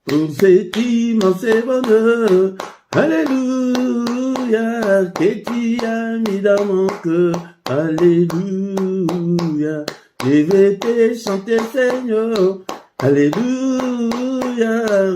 pour cet immense bonheur. Alléluia, que tu as mis dans mon cœur. Alléluia, je vais te chanter, Seigneur. Alléluia,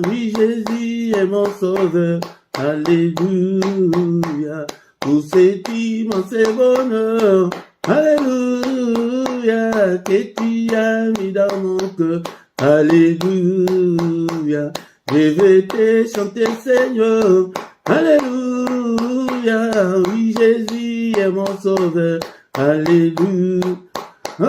oui, Jésus est mon sauveur. Alléluia, pour cet immense bonheur. Alléluia, que tu as mis dans mon cœur. Alléluia, je vais te chanter, Seigneur. Alléluia, oui, Jésus est mon sauveur. Alléluia, oh,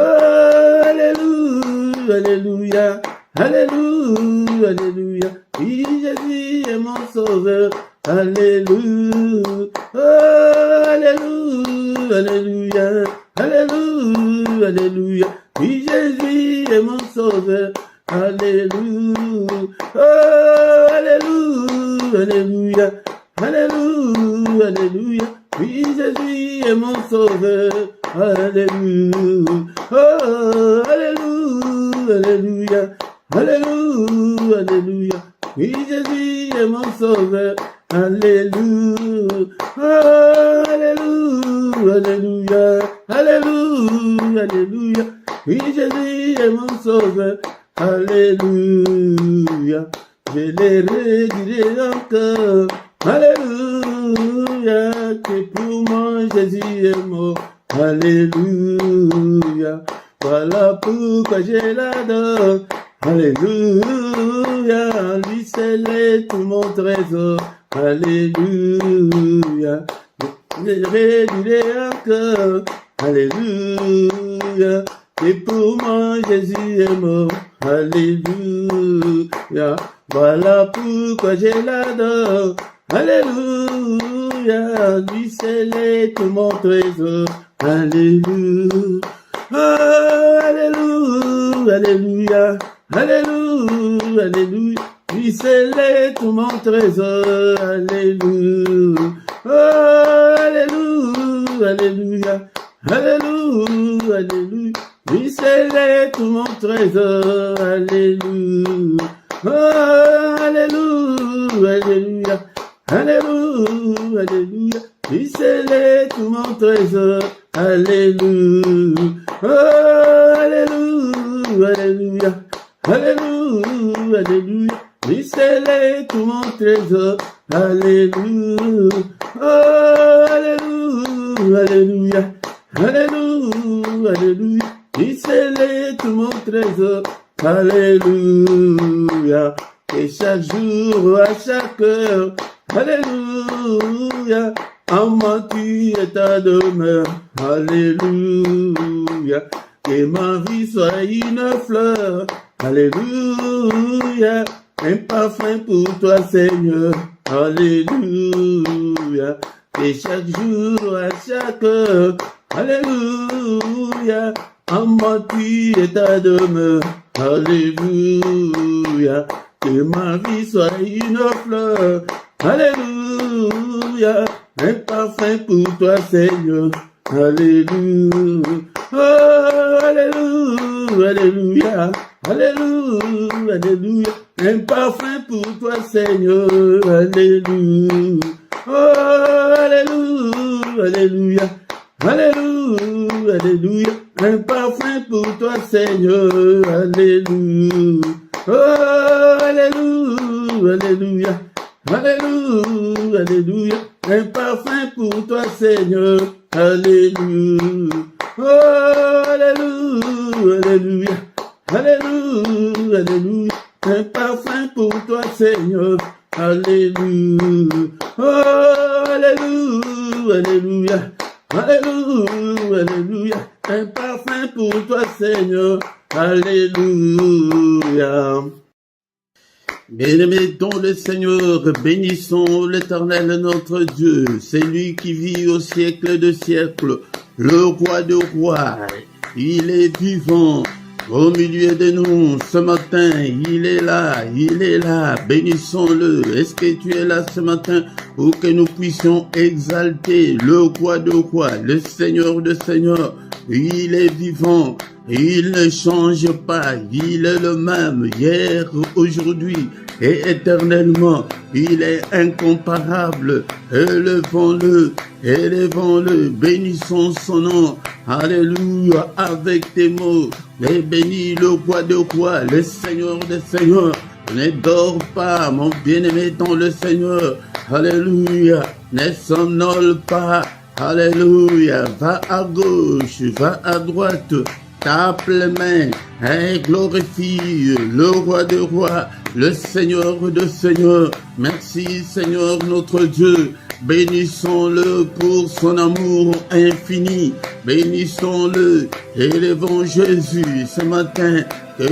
alléluia, alléluia, alléluia, alléluia, oui, Jésus est mon sauveur. Alléluia, oh, alléluia, alléluia, alléluia, alléluia, oui, Jésus est mon sauveur. Alléluia, oh, alléluia, alléluia, alléluia, alléluia, oui, Jésus est mon sauveur. Alléluia, oh, alléluia, alléluia, alléluia, alléluia, oui, Jésus est mon sauveur. Alléluia, oh, alléluia, alléluia, alléluia, alléluia, oui, Jésus est mon sauveur. Alléluia, je les redirai encore. Alléluia, que pour moi Jésus est mort. Alléluia, voilà pourquoi je l'adore. Alléluia, lui seul est tout mon trésor. Alléluia, je les redirai encore. Alléluia, et pour moi Jésus est mort. Alléluia, voilà pourquoi je l'adore. Alléluia, lui seul est tout mon trésor. Alléluia, oh, alléluia, alléluia, alléluia, alléluia, lui seul est tout mon trésor. Alléluia, oh, alléluia, alléluia, alléluia, alléluia, lui seul est tout mon trésor. Alléluia, oh, alléluia, alléluia, alléluia, alléluia, lui seul est tout mon trésor. Alléluia, oh, alléluia, alléluia, alléluia, alléluia, lui seul est tout mon trésor. Alléluia, oh, alléluia, alléluia, alléluia, alléluia, lui seul est tout mon trésor. Alléluia, et chaque jour, à chaque heure, alléluia, en moi tu es ta demeure. Alléluia, que ma vie soit une fleur. Alléluia, un parfum pour toi, Seigneur. Alléluia, et chaque jour, à chaque heure, alléluia, en moi tu es ta demeure. Alléluia, que ma vie soit une fleur. Alléluia, un parfum pour toi, Seigneur. Alléluia, oh, alléluia, alléluia, alléluia, alléluia, un parfum pour toi, Seigneur. Alléluia, oh, alléluia, alléluia, alléluia, alléluia, un parfum pour toi, Seigneur. Alléluia, oh, alléluia, alléluia, alléluia, alléluia, un parfum pour toi, Seigneur. Alléluia, oh, alléluia, alléluia, alléluia, alléluia, un parfum pour toi, Seigneur. Alléluia, oh, alléluia, alléluia, alléluia, alléluia, un parfum pour toi, Seigneur. Alléluia. Bien-aimés dans le Seigneur, bénissons l'Éternel notre Dieu, c'est lui qui vit au siècle de siècles, le roi de rois, il est vivant au milieu de nous ce matin, il est là, bénissons-le. Est-ce que tu es là ce matin pour que nous puissions exalter le roi de rois, le Seigneur de seigneurs? Il est vivant, il ne change pas, il est le même hier, aujourd'hui et éternellement. Il est incomparable. Élevons-le, bénissons son nom. Alléluia, avec tes mots. Et bénis le roi de rois, le Seigneur des seigneurs. Ne dors pas, mon bien-aimé dans le Seigneur. Alléluia, ne somnole pas. Alléluia, va à gauche, va à droite. Tape les mains et glorifie le roi de rois, le Seigneur de seigneurs. Merci Seigneur notre Dieu. Bénissons-le pour son amour infini. Bénissons-le. Élevons Jésus ce matin. Que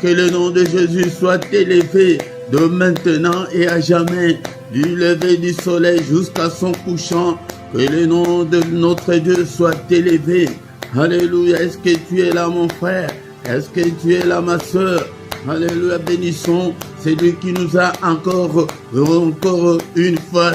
le nom de Jésus soit élevé de maintenant et à jamais. Du lever du soleil jusqu'à son couchant. Que le nom de notre Dieu soit élevé. Alléluia. Est-ce que tu es là mon frère? Est-ce que tu es là ma soeur? Alléluia. Bénissons celui qui nous a encore une fois,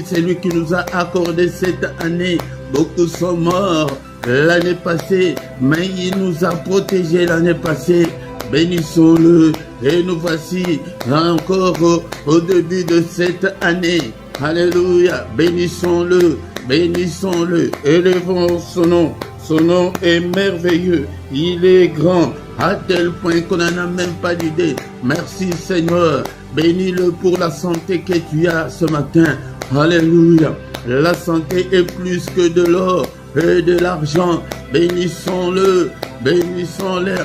c'est lui qui nous a accordé cette année. Beaucoup sont morts l'année passée, mais il nous a protégés l'année passée. Bénissons-le et nous voici encore au début de cette année. Alléluia. Bénissons-le, bénissons-le, élevons son nom. Son nom est merveilleux, il est grand, à tel point qu'on n'en a même pas d'idée. Merci Seigneur, bénis-le pour la santé que tu as ce matin. Alléluia, la santé est plus que de l'or et de l'argent. Bénissons-le, bénissons-le.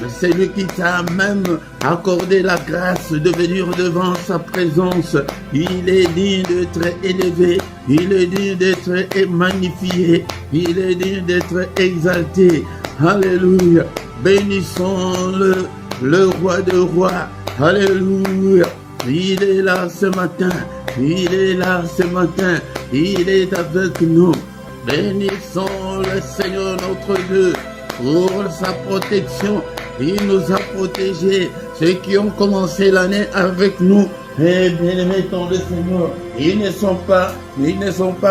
C'est lui qui t'a même accordé la grâce de venir devant sa présence. Il est digne d'être élevé. Il est digne d'être magnifié. Il est digne d'être exalté. Alléluia. Bénissons le roi de rois. Alléluia. Il est là ce matin. Il est là ce matin. Il est avec nous. Bénissons le Seigneur notre Dieu pour sa protection. Il nous a protégés, ceux qui ont commencé l'année avec nous. Et bien-aimés dans le Seigneur, ils ne sont pas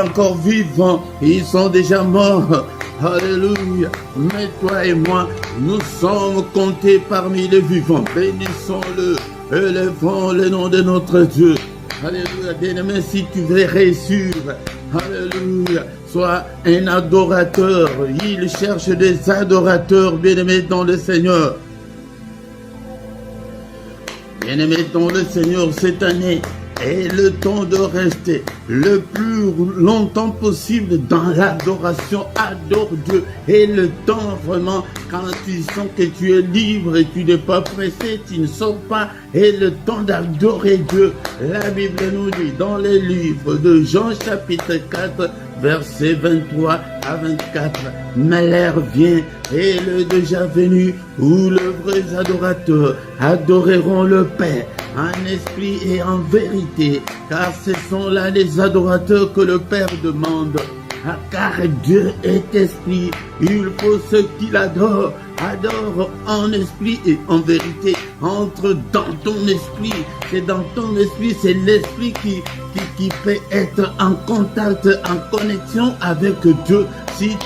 encore vivants, ils sont déjà morts. Alléluia. Mais toi et moi, nous sommes comptés parmi les vivants. Bénissons-le, élevons le nom de notre Dieu. Alléluia. Bien-aimé, si tu veux réussir, alléluia, sois un adorateur. Il cherche des adorateurs, bien-aimés dans le Seigneur. Bien-aimés dans le Seigneur, cette année est le temps de rester le plus longtemps possible dans l'adoration. Adore Dieu. Et le temps vraiment, quand tu sens que tu es libre et tu n'es pas pressé, tu ne sors pas. Et le temps d'adorer Dieu. La Bible nous dit dans les livres de Jean chapitre 4, versets 23 à 24, mais l'heure vient et le déjà venu où les vrais adorateurs adoreront le Père en esprit et en vérité, car ce sont là les adorateurs que le Père demande. Car Dieu est esprit, il faut ceux qui l'adorent, adore en esprit et en vérité. Entre dans ton esprit, c'est dans ton esprit, c'est l'esprit qui peut être en contact, en connexion avec Dieu. Si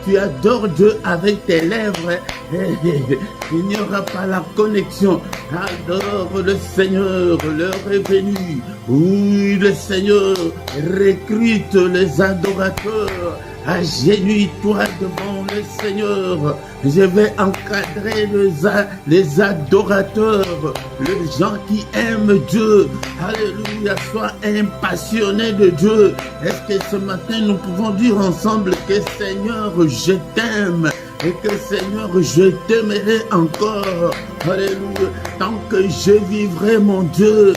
tu adores Dieu avec tes lèvres, il n'y aura pas la connexion. Adore le Seigneur, l'heure est venue. Oui, le Seigneur recrute les adorateurs. Agenouille-toi devant le Seigneur. Je vais encadrer les adorateurs, les gens qui aiment Dieu. Alléluia, sois un passionné de Dieu. Est-ce que ce matin nous pouvons dire ensemble que Seigneur, je t'aime et que Seigneur, je t'aimerai encore. Alléluia, tant que je vivrai mon Dieu,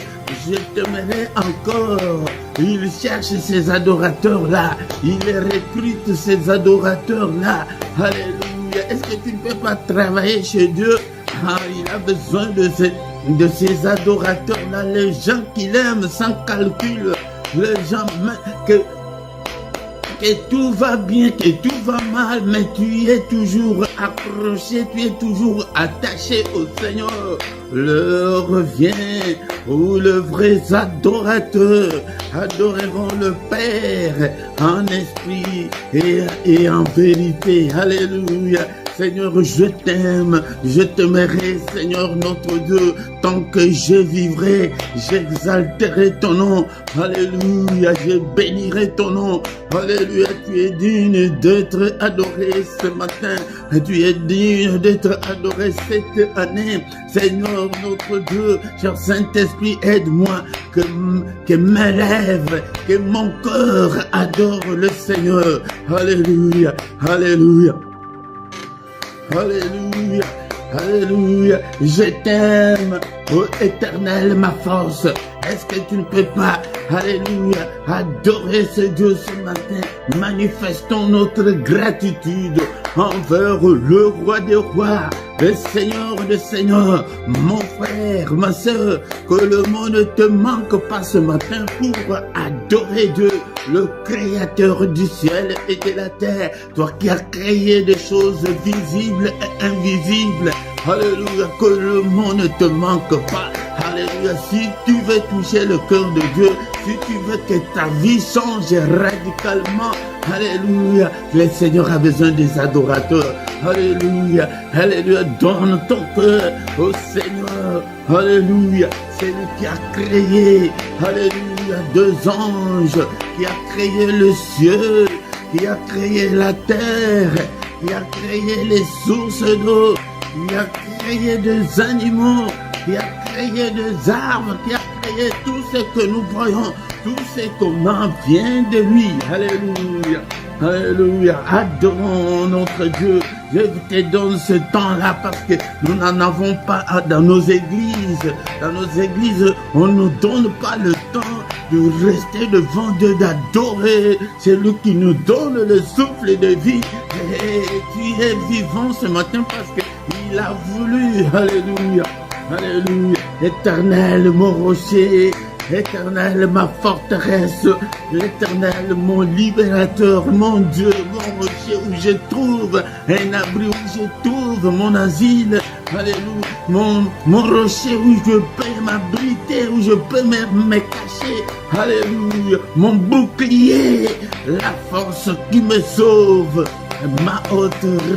je t'aimerai encore. Il cherche ces adorateurs-là. Il recrute ces adorateurs-là. Alléluia. Est-ce que tu ne peux pas travailler chez Dieu? Il a besoin de ces adorateurs-là. Les gens qui l'aiment sans calcul. Les gens que tout va bien, que tout va mal, mais tu es toujours accroché, tu es toujours attaché au Seigneur. L'heure revient où les vrais adorateurs adoreront le Père en esprit et en vérité. Alléluia. Seigneur, je t'aime, je t'aimerai, Seigneur notre Dieu, tant que je vivrai, j'exalterai ton nom. Alléluia, je bénirai ton nom. Alléluia, tu es digne d'être adoré ce matin. Tu es digne d'être adoré cette année. Seigneur notre Dieu, cher Saint-Esprit, aide-moi que mes lèvres, que mon cœur adore le Seigneur. Alléluia, alléluia. Alléluia, alléluia, je t'aime, ô Éternel, ma force. Est-ce que tu ne peux pas, alléluia, adorer ce Dieu ce matin? Manifestons notre gratitude envers le roi des rois, le Seigneur des seigneurs, mon frère, ma soeur, que le monde ne te manque pas ce matin pour adorer Dieu, le créateur du ciel et de la terre, toi qui as créé des choses visibles et invisibles. Alléluia, que le monde ne te manque pas. Alléluia, si tu veux toucher le cœur de Dieu, si tu veux que ta vie change radicalement, alléluia, le Seigneur a besoin des adorateurs. Alléluia, alléluia, donne ton cœur au Seigneur. Alléluia, c'est lui qui a créé, alléluia, deux anges, qui a créé le ciel, qui a créé la terre, qui a créé les sources d'eau, qui a créé des animaux, qui a créé des arbres, qui a créé tout ce que nous voyons, tout ce qu'on en vient de lui. Alléluia, alléluia, adorons notre Dieu. Je te donne ce temps-là parce que nous n'en avons pas dans nos églises. Dans nos églises, on ne nous donne pas le temps de rester devant Dieu, d'adorer. C'est lui qui nous donne le souffle de vie. Et tu es vivant ce matin parce qu'il a voulu. Alléluia. Alléluia, Éternel mon rocher, Éternel ma forteresse, l'Éternel mon libérateur, mon Dieu, mon rocher où je trouve un abri, où je trouve mon asile. Alléluia, mon rocher où je peux m'abriter, où je peux me cacher. Alléluia, mon bouclier, la force qui me sauve. Ma haute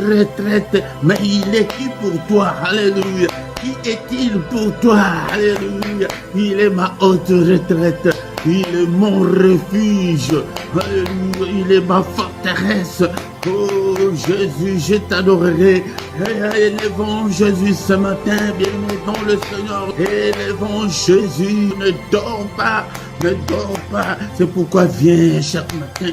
retraite, mais il est qui pour toi? Alléluia. Qui est-il pour toi? Alléluia. Il est ma haute retraite. Il est mon refuge. Alléluia. Il est ma forteresse. Oh Jésus, je t'adorerai. Élevons Jésus ce matin, bien-aimé dans le Seigneur. Élevons Jésus, ne dors pas. Ne dors pas. C'est pourquoi viens chaque matin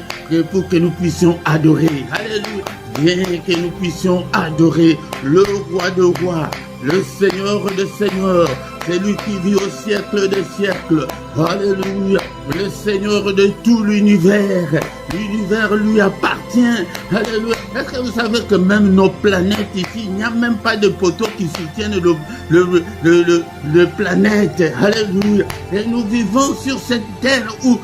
pour que nous puissions adorer. Alléluia. Viens que nous puissions adorer le roi de rois, le Seigneur des seigneurs, c'est lui qui vit au siècle des siècles. Alléluia, le Seigneur de tout l'univers. L'univers lui appartient. Alléluia. Est-ce que vous savez que même nos planètes ici, il n'y a même pas de poteaux qui soutiennent le planète. Alléluia. Et nous vivons sur cette terre où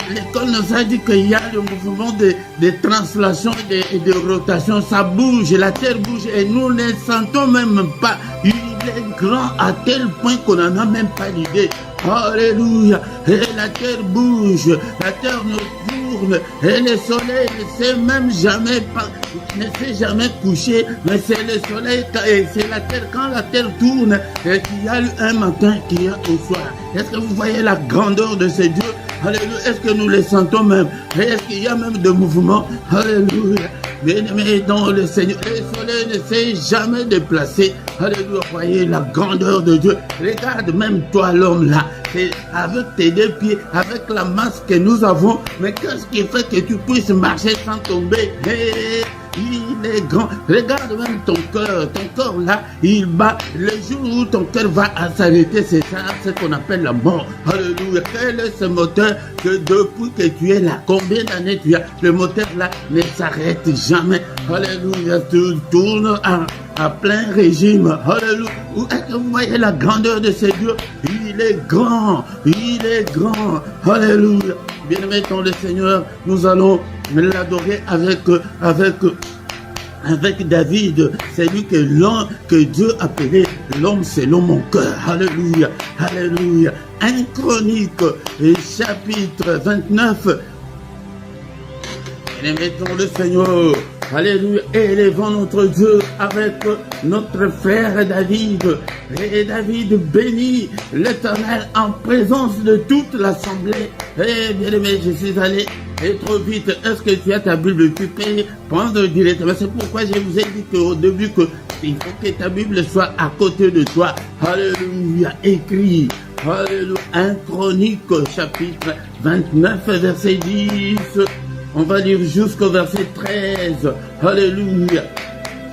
l'école nous a dit qu'il y a le mouvement de translation et de rotation. Ça bouge, la terre bouge et nous ne sentons même pas. Il est grand à tel point qu'on n'en a même pas l'idée. Alléluia. Et la terre bouge, la terre nous tourne et le soleil ne s'est jamais couché, mais c'est le soleil et c'est la terre. Quand la terre tourne, et qu'il y a un matin, qu'il y a au soir. Est-ce que vous voyez la grandeur de ces dieux? Alléluia. Est-ce que nous les sentons même? Et est-ce qu'il y a même de mouvement? Alléluia. Bien-aimé dans le Seigneur, le soleil ne s'est jamais déplacé. Alléluia. Voyez la grandeur de Dieu. Regarde même toi l'homme là. C'est avec tes deux pieds, avec la masse que nous avons. Mais qu'est-ce qui fait que tu puisses marcher sans tomber? Il est grand. Regarde même ton cœur là, il bat. Le jour où ton cœur va s'arrêter, c'est ça, ce qu'on appelle la mort. Alléluia. Quel est ce moteur que depuis que tu es là, combien d'années tu as? Le moteur là ne s'arrête jamais. Alléluia. Tu tournes à plein régime. Alléluia. Est-ce que vous voyez la grandeur de ce Dieu? Il est grand. Il est grand. Alléluia. Bien-aimé dans le Seigneur, nous allons l'adorer avec David. C'est lui que Dieu appelait l'homme selon mon cœur. Alléluia. Alléluia. 1 Chronique, chapitre 29. Bien-aimé dans le Seigneur. Alléluia. élevons notre Dieu avec notre frère David. Et David bénit l'Éternel en présence de toute l'assemblée. Et bien aimé, je suis allé trop vite. Est-ce que tu as ta Bible? Tu peux prendre directement. C'est pourquoi je vous ai dit qu'au début, il faut que ta Bible soit à côté de toi. Alléluia. Écrit. Alléluia. 1 Chronique, chapitre 29, verset 10. On va lire jusqu'au verset 13. Alléluia.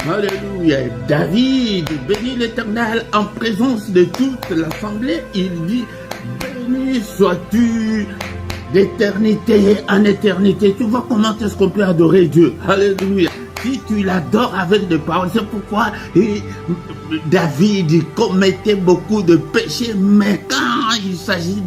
Alléluia. David bénit l'Éternel en présence de toute l'assemblée. Il dit, béni sois-tu d'éternité en éternité. Tu vois comment est-ce qu'on peut adorer Dieu. Alléluia. Si tu l'adores avec des paroles, c'est pourquoi David commettait beaucoup de péchés, mais quand il s'agit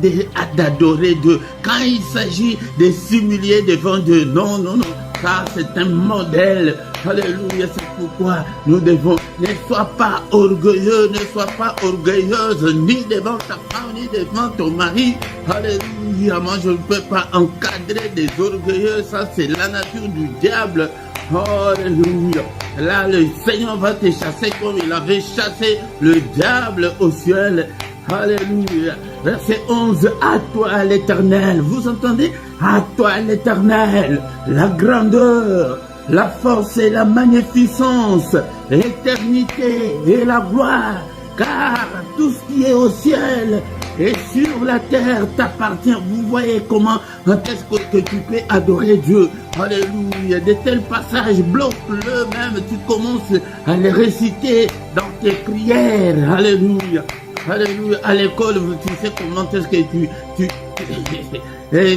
d'adorer Dieu, quand il s'agit de s'humilier devant Dieu, non, non, non, ça c'est un modèle. Alléluia, c'est pourquoi nous devons, ne sois pas orgueilleux, ne sois pas orgueilleuse, ni devant ta femme, ni devant ton mari. Alléluia, moi je ne peux pas encadrer des orgueilleux, ça c'est la nature du diable. Alléluia. Là, le Seigneur va te chasser comme il avait chassé le diable au ciel. Alléluia. Verset 11. À toi l'Éternel. Vous entendez? À toi l'Éternel. La grandeur, la force et la magnificence, l'éternité et la gloire. Car tout ce qui est au ciel et sur la terre t'appartient. Vous voyez comment est-ce que tu peux adorer Dieu. Alléluia. De tels passages, bloque-le même. Tu commences à les réciter dans tes prières. Alléluia. Alléluia. À l'école, tu sais comment est-ce que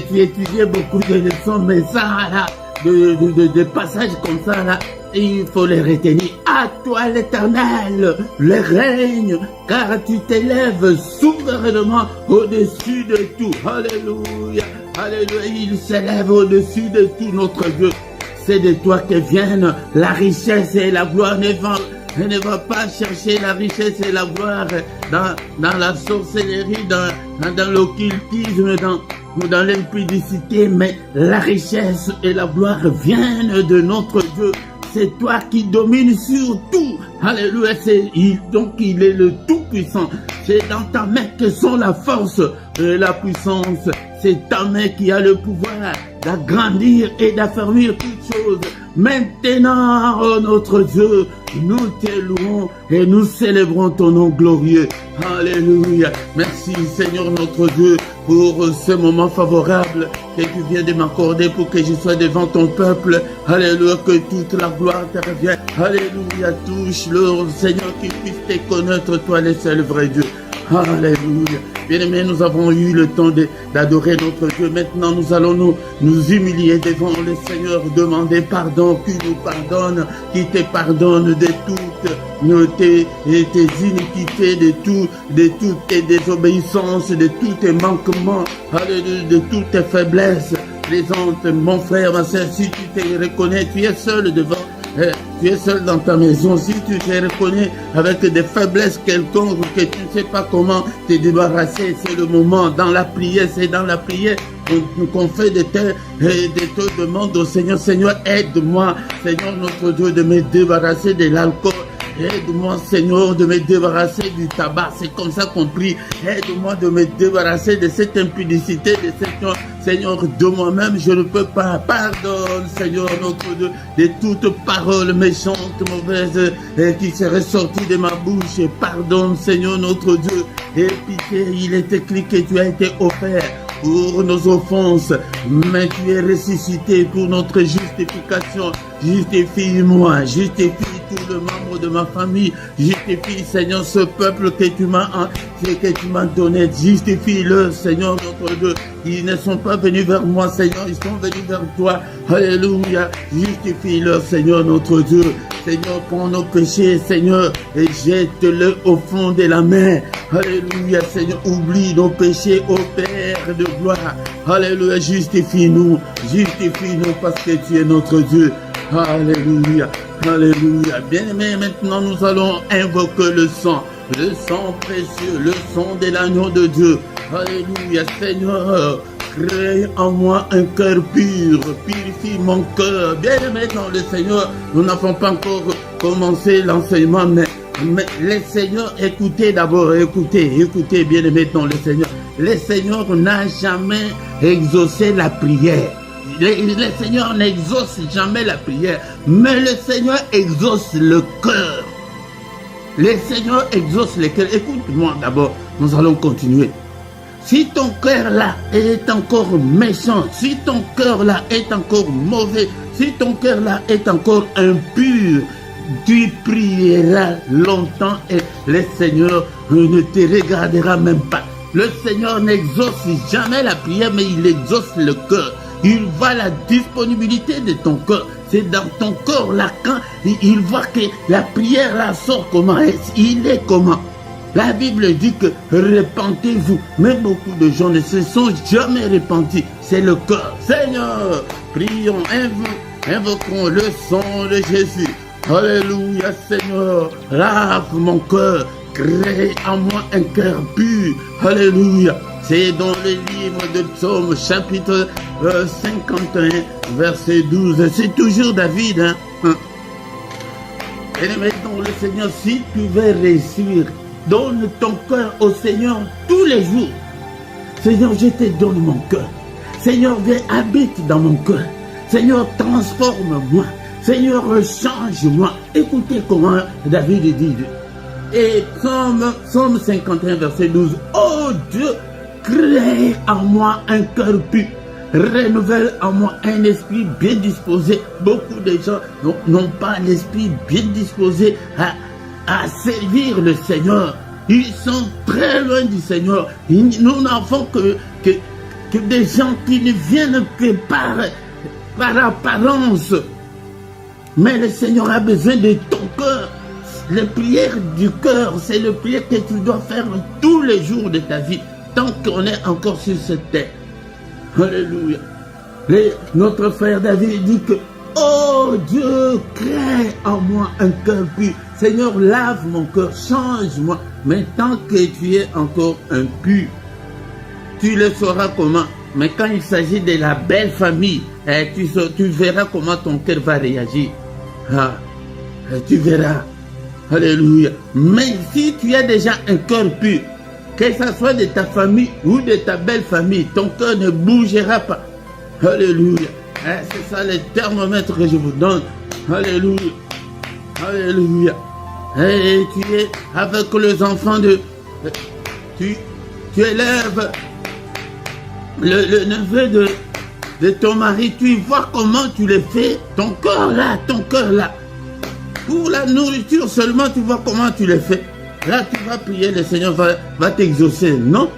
tu étudiais beaucoup de leçons, mais ça là, de passages comme ça là, il faut les retenir. À toi l'Éternel, le règne, car tu t'élèves souverainement au-dessus de tout. Alléluia. Alléluia. Il s'élève au-dessus de tout notre Dieu. C'est de toi que viennent la richesse et la gloire. Ne va pas chercher la richesse et la gloire dans la sorcellerie, dans l'occultisme, dans l'impudicité, mais la richesse et la gloire viennent de notre Dieu. C'est toi qui domines sur tout. Alléluia. Donc il est le Tout-Puissant. C'est dans ta main que sont la force et la puissance. C'est ta main qui a le pouvoir d'agrandir et d'affermir toutes choses. Maintenant, oh notre Dieu, nous t'élouons et nous célébrons ton nom glorieux. Alléluia. Merci Seigneur notre Dieu pour ce moment favorable que tu viens de m'accorder pour que je sois devant ton peuple. Alléluia, que toute la gloire te revienne. Alléluia, touche-le Seigneur, qu'il puisse te connaître toi le seul vrai Dieu. Alléluia. Bien-aimés, nous avons eu le temps d'adorer notre Dieu. Maintenant, nous allons nous humilier devant le Seigneur, demander pardon, qu'il nous pardonne, qu'il te pardonne de toutes tes iniquités, de toutes tes désobéissances, de tous tes manquements, de toutes tes faiblesses. Présente, mon frère, ma soeur, si tu te reconnais, tu es seul devant. Tu es seul dans ta maison. Si tu te reconnais avec des faiblesses quelconques, que tu ne sais pas comment te débarrasser, c'est le moment. Dans la prière, c'est dans la prière qu'on fait de te demandes au Seigneur. Seigneur, aide-moi, Seigneur notre Dieu, de me débarrasser de l'alcool. Aide-moi, Seigneur, de me débarrasser du tabac. C'est comme ça qu'on prie. Aide-moi de me débarrasser de cette impudicité, de cette... Seigneur, de moi-même, je ne peux pas. Pardonne, Seigneur, notre Dieu, de toute parole méchante, mauvaise, qui serait sortie de ma bouche. Pardonne, Seigneur, notre Dieu. Et pitié, il est écrit que tu as été offert pour nos offenses, mais tu es ressuscité pour notre justification. Justifie-moi, justifie tout le membre de ma famille, justifie, Seigneur, ce peuple que tu m'as donné, justifie-le, Seigneur, notre Dieu. Ils ne sont pas venus vers moi, Seigneur, ils sont venus vers toi. Alléluia, justifie-le, Seigneur, notre Dieu. Seigneur, prends nos péchés, Seigneur, et jette-le au fond de la mer. Alléluia, Seigneur, oublie nos péchés, ô Père de gloire. Alléluia, justifie-nous parce que tu es notre Dieu. Alléluia, alléluia. Bien-aimés, maintenant nous allons invoquer le sang précieux, le sang de l'agneau de Dieu. Alléluia, Seigneur, crée en moi un cœur pur, purifie mon cœur. Bien-aimé dans le Seigneur, nous n'avons pas encore commencé l'enseignement, mais le Seigneur, écoutez d'abord, écoutez, bien-aimé dans le Seigneur. Le Seigneur n'a jamais exaucé la prière. Le Seigneur n'exauce jamais la prière, mais le Seigneur exauce le cœur. Le Seigneur exauce le cœur. Écoute-moi d'abord, nous allons continuer. Si ton cœur là est encore méchant, si ton cœur là est encore mauvais, si ton cœur là est encore impur, tu prieras longtemps et le Seigneur ne te regardera même pas. Le Seigneur n'exauce jamais la prière, mais il exauce le cœur. Il voit la disponibilité de ton cœur. C'est dans ton cœur là quand il voit que la prière là sort comment. Il est comment. La Bible dit que repentez-vous. Mais beaucoup de gens ne se sont jamais repentis. C'est le cœur. Seigneur, prions, invoquons le sang de Jésus. Alléluia, Seigneur, lave mon cœur, crée en moi un cœur pur. Alléluia. C'est dans le livre de Psaume, chapitre 51, verset 12. C'est toujours David. Et maintenant, le Seigneur, si tu veux réussir, donne ton cœur au Seigneur tous les jours. Seigneur, je te donne mon cœur. Seigneur, viens, habite dans mon cœur. Seigneur, transforme-moi. Seigneur, change-moi. Écoutez comment David dit. Et Psaume 51, verset 12. Oh Dieu, crée en moi un cœur pur. Renouvelle en moi un esprit bien disposé. Beaucoup de gens n'ont pas l'esprit bien disposé à servir le Seigneur. Ils sont très loin du Seigneur. Nous n'avons que des gens qui ne viennent que par apparence. Mais le Seigneur a besoin de ton cœur. Les prières du cœur, c'est le prière que tu dois faire tous les jours de ta vie, tant qu'on est encore sur cette terre. Alléluia. Notre frère David dit que, oh Dieu, crée en moi un cœur pur. Seigneur, lave mon cœur, change-moi. Mais tant que tu es encore impur, tu le sauras comment. Mais quand il s'agit de la belle famille, tu verras comment ton cœur va réagir. Tu verras. Alléluia. Mais si tu as déjà un cœur pur, que ce soit de ta famille ou de ta belle famille, ton cœur ne bougera pas. Alléluia. C'est ça le thermomètre que je vous donne. Alléluia. Alléluia. Et tu es avec les enfants de... Tu élèves le neveu de ton mari, tu vois comment tu le fais, ton cœur là. Pour la nourriture seulement, tu vois comment tu le fais. Là, tu vas prier, le Seigneur va t'exaucer, non?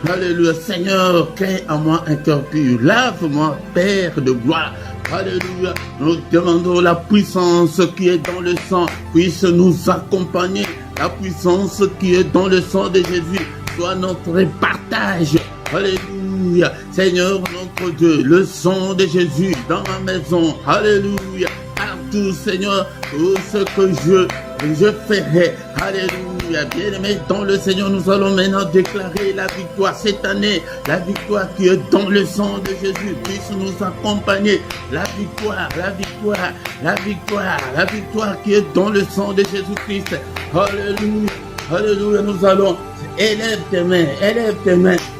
Alléluia. Seigneur, crée en moi un cœur pur. Lave-moi, Père de gloire. Alléluia. Nous demandons la puissance qui est dans le sang puisse nous accompagner. La puissance qui est dans le sang de Jésus soit notre partage. Alléluia. Seigneur notre Dieu, le sang de Jésus dans ma maison. Alléluia. Partout, Seigneur, tout ce que je ferai. Alléluia. Bien-aimés dans le Seigneur, nous allons maintenant déclarer la victoire cette année. La victoire qui est dans le sang de Jésus puisse nous accompagner. La victoire qui est dans le sang de Jésus-Christ. Alléluia. Alléluia. Nous allons... Élève tes mains.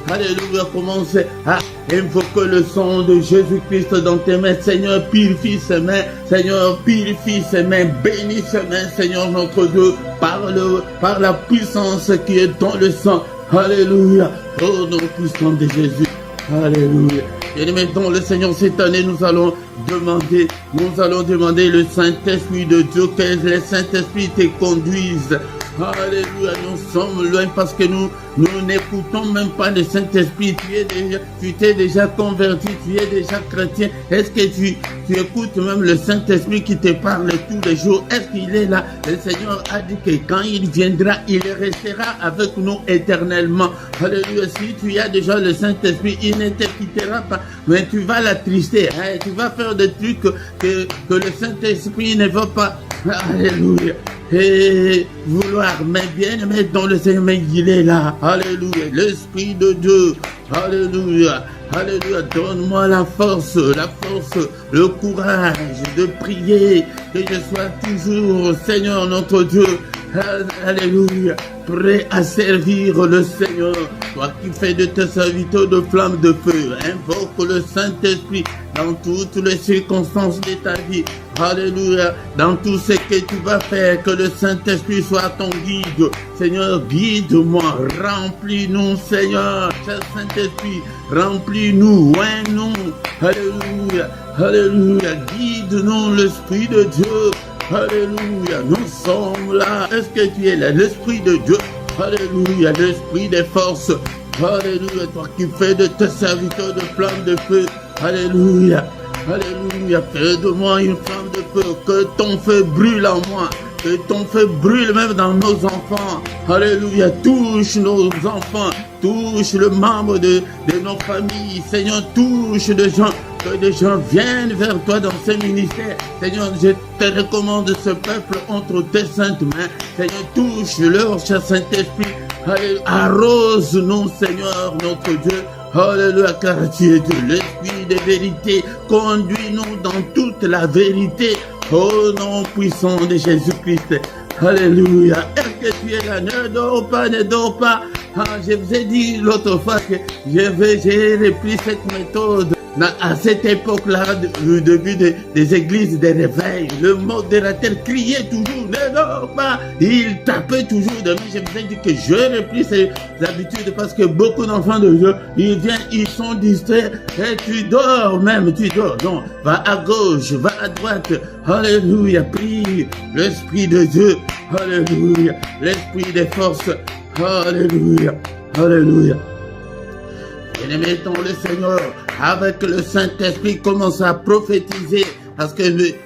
Alléluia. Commence à invoquer le sang de Jésus-Christ dans tes mains. Seigneur, purifie ses mains. Seigneur, purifie ses mains. Bénis ses mains, Seigneur notre Dieu, par la puissance qui est dans le sang. Alléluia. Oh, nom puissant de Jésus. Alléluia. Et maintenant, le Seigneur, cette année, nous allons demander le Saint-Esprit de Dieu, que le Saint-Esprit te conduise. Alléluia, nous sommes loin parce que nous n'écoutons même pas le Saint-Esprit. Tu t'es déjà converti, tu es déjà chrétien. Est-ce que tu écoutes même le Saint-Esprit qui te parle tous les jours? Est-ce qu'il est là? Le Seigneur a dit que quand il viendra, il restera avec nous éternellement. Alléluia, si tu as déjà le Saint-Esprit, il ne te quittera pas, mais tu vas l'attrister. Tu vas faire des trucs que le Saint-Esprit ne veut pas. Alléluia. Et vouloir, mais bien aimé dans le Seigneur, mais il est là. Alléluia. L'Esprit de Dieu. Alléluia. Alléluia, donne-moi la force, le courage de prier, que je sois toujours, Seigneur notre Dieu, alléluia, prêt à servir le Seigneur. Toi qui fais de tes serviteurs de flammes de feu, invoque le Saint-Esprit dans toutes les circonstances de ta vie. Alléluia, dans tout ce que tu vas faire, que le Saint-Esprit soit ton guide. Seigneur, guide-moi, remplis-nous, Seigneur, cher Saint-Esprit, remplis-nous, oins-nous. Alléluia, alléluia, guide-nous, l'Esprit de Dieu. Alléluia, nous sommes là. Est-ce que tu es là, l'Esprit de Dieu? Alléluia, l'Esprit des forces. Alléluia, toi qui fais de tes serviteurs de flammes de feu. Alléluia, alléluia, fais de moi une flamme de feu. Que ton feu brûle en moi. Que ton feu brûle même dans nos enfants. Alléluia, touche nos enfants. Touche le membre de nos familles. Seigneur, touche des gens. Que des gens viennent vers toi dans ce ministère. Seigneur, je te recommande ce peuple entre tes saintes mains. Seigneur, touche-leur, cher Saint-Esprit. Alléluia, arrose-nous, Seigneur, notre Dieu. Alléluia, car tu es de l'Esprit de vérité. Conduis-nous dans toute la vérité. Au nom puissant de Jésus-Christ. Alléluia. Est-ce que tu es là? Ne dors pas, ne dors pas. Je vous ai dit l'autre fois que j'ai repris cette méthode. À cette époque-là, le début des églises des réveils, le modérateur criait toujours, ne dors pas. Il tapait toujours de moi. Je vous ai dit que je repris ces habitudes parce que beaucoup d'enfants de Dieu, ils viennent, ils sont distraits et tu dors même, tu dors. Non, va à gauche, va à droite. Alléluia, prie l'Esprit de Dieu. Alléluia, l'Esprit des forces. Alléluia, alléluia. Et mettons le Seigneur avec le Saint-Esprit commence à prophétiser parce que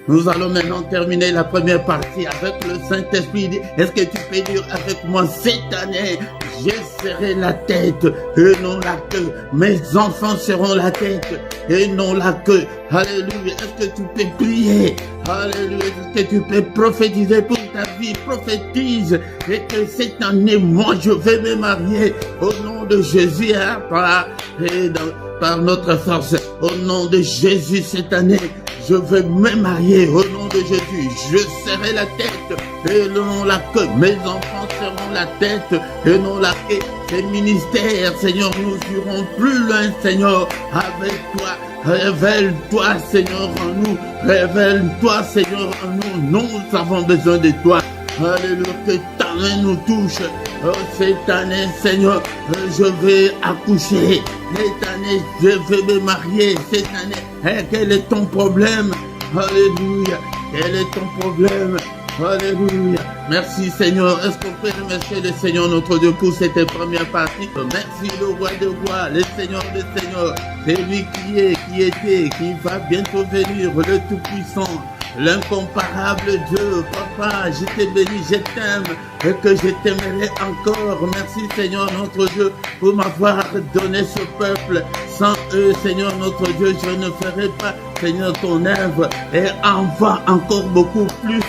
nous allons maintenant terminer la première partie avec le Saint-Esprit. Est-ce que tu peux dire avec moi cette année, je serai la tête et non la queue. Mes enfants seront la tête et non la queue. Alléluia. Est-ce que tu peux prier? Alléluia. Est-ce que tu peux prophétiser pour ta vie? Prophétise. Et que cette année, moi, je vais me marier au nom de Jésus, hein, par notre force. Au nom de Jésus, cette année, je vais me marier au nom de Jésus. Je serai la tête et non la queue. Mes enfants seront la tête et non la queue. Ces ministères, Seigneur, nous irons plus loin, Seigneur, avec toi. Révèle-toi, Seigneur, en nous. Révèle-toi, Seigneur, en nous. Nous avons besoin de toi. Alléluia, que ta main nous touche. Oh, cette année, Seigneur, je vais accoucher. Cette année, je vais me marier. Cette année, quel est ton problème? Alléluia. Quel est ton problème? Alléluia. Merci, Seigneur. Est-ce qu'on peut remercier le Seigneur notre Dieu pour cette première partie? Merci le roi de rois, le Seigneur des seigneurs. C'est lui qui est, qui était, qui va bientôt venir, le Tout-Puissant. L'incomparable Dieu, Papa, je te bénis, je t'aime et que je t'aimerai encore. Merci Seigneur notre Dieu pour m'avoir donné ce peuple. Sans eux, Seigneur notre Dieu, je ne ferai pas, Seigneur, ton œuvre et envoie encore beaucoup plus.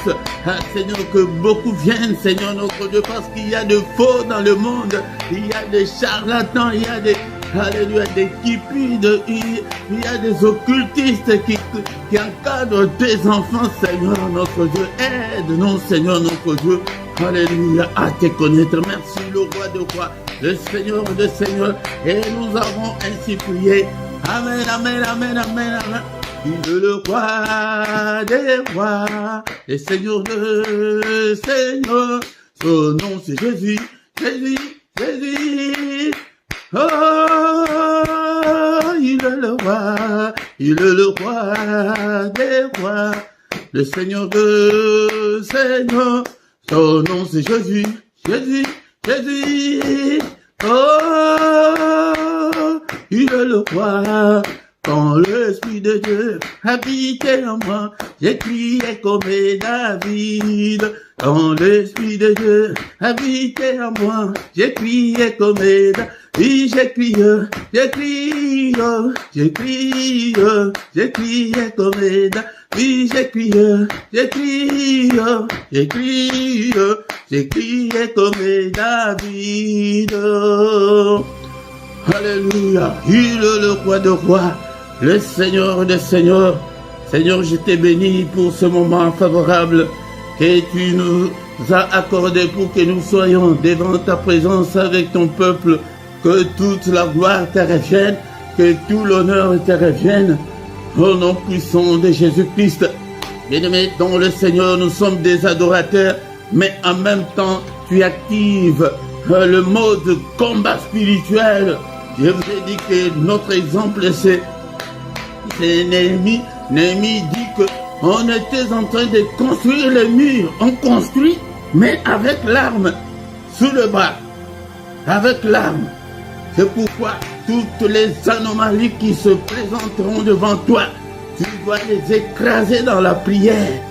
Seigneur, que beaucoup viennent, Seigneur notre Dieu, parce qu'il y a de faux dans le monde, il y a des charlatans, il y a des... Alléluia, des cupides, il y a des occultistes qui encadrent tes enfants, Seigneur notre Dieu. Aide-nous, Seigneur notre Dieu. Alléluia, à te connaître. Merci, le roi de rois, le Seigneur de seigneurs. Et nous avons ainsi prié. Amen, amen, amen, amen, amen. Il est le roi des rois, le Seigneur de seigneurs. Son nom c'est Jésus, Jésus, Jésus. Oh, il est le roi des rois, le Seigneur de seigneurs. Son nom c'est Jésus, Jésus, Jésus. Oh, il est le roi. Quand l'Esprit de Dieu habitait en moi, j'ai crié comme David. Quand l'Esprit de Dieu habitait en moi, j'ai crié comme David. Oui, j'ai crié comme David. Oui, j'ai crié comme David. Alléluia. Il est le roi de rois, le Seigneur des seigneurs. Seigneur, je t'ai béni pour ce moment favorable que tu nous as accordé pour que nous soyons devant ta présence avec ton peuple. Que toute la gloire te revienne, que tout l'honneur te revienne. Au nom puissant de Jésus-Christ. Bien-aimés dans le Seigneur, nous sommes des adorateurs, mais en même temps, tu actives le mode combat spirituel. Je vous ai dit que notre exemple, c'est Néhémie. Néhémie dit qu'on était en train de construire le mur. On construit, mais avec l'arme sous le bras. Avec l'arme. C'est pourquoi toutes les anomalies qui se présenteront devant toi, tu dois les écraser dans la prière.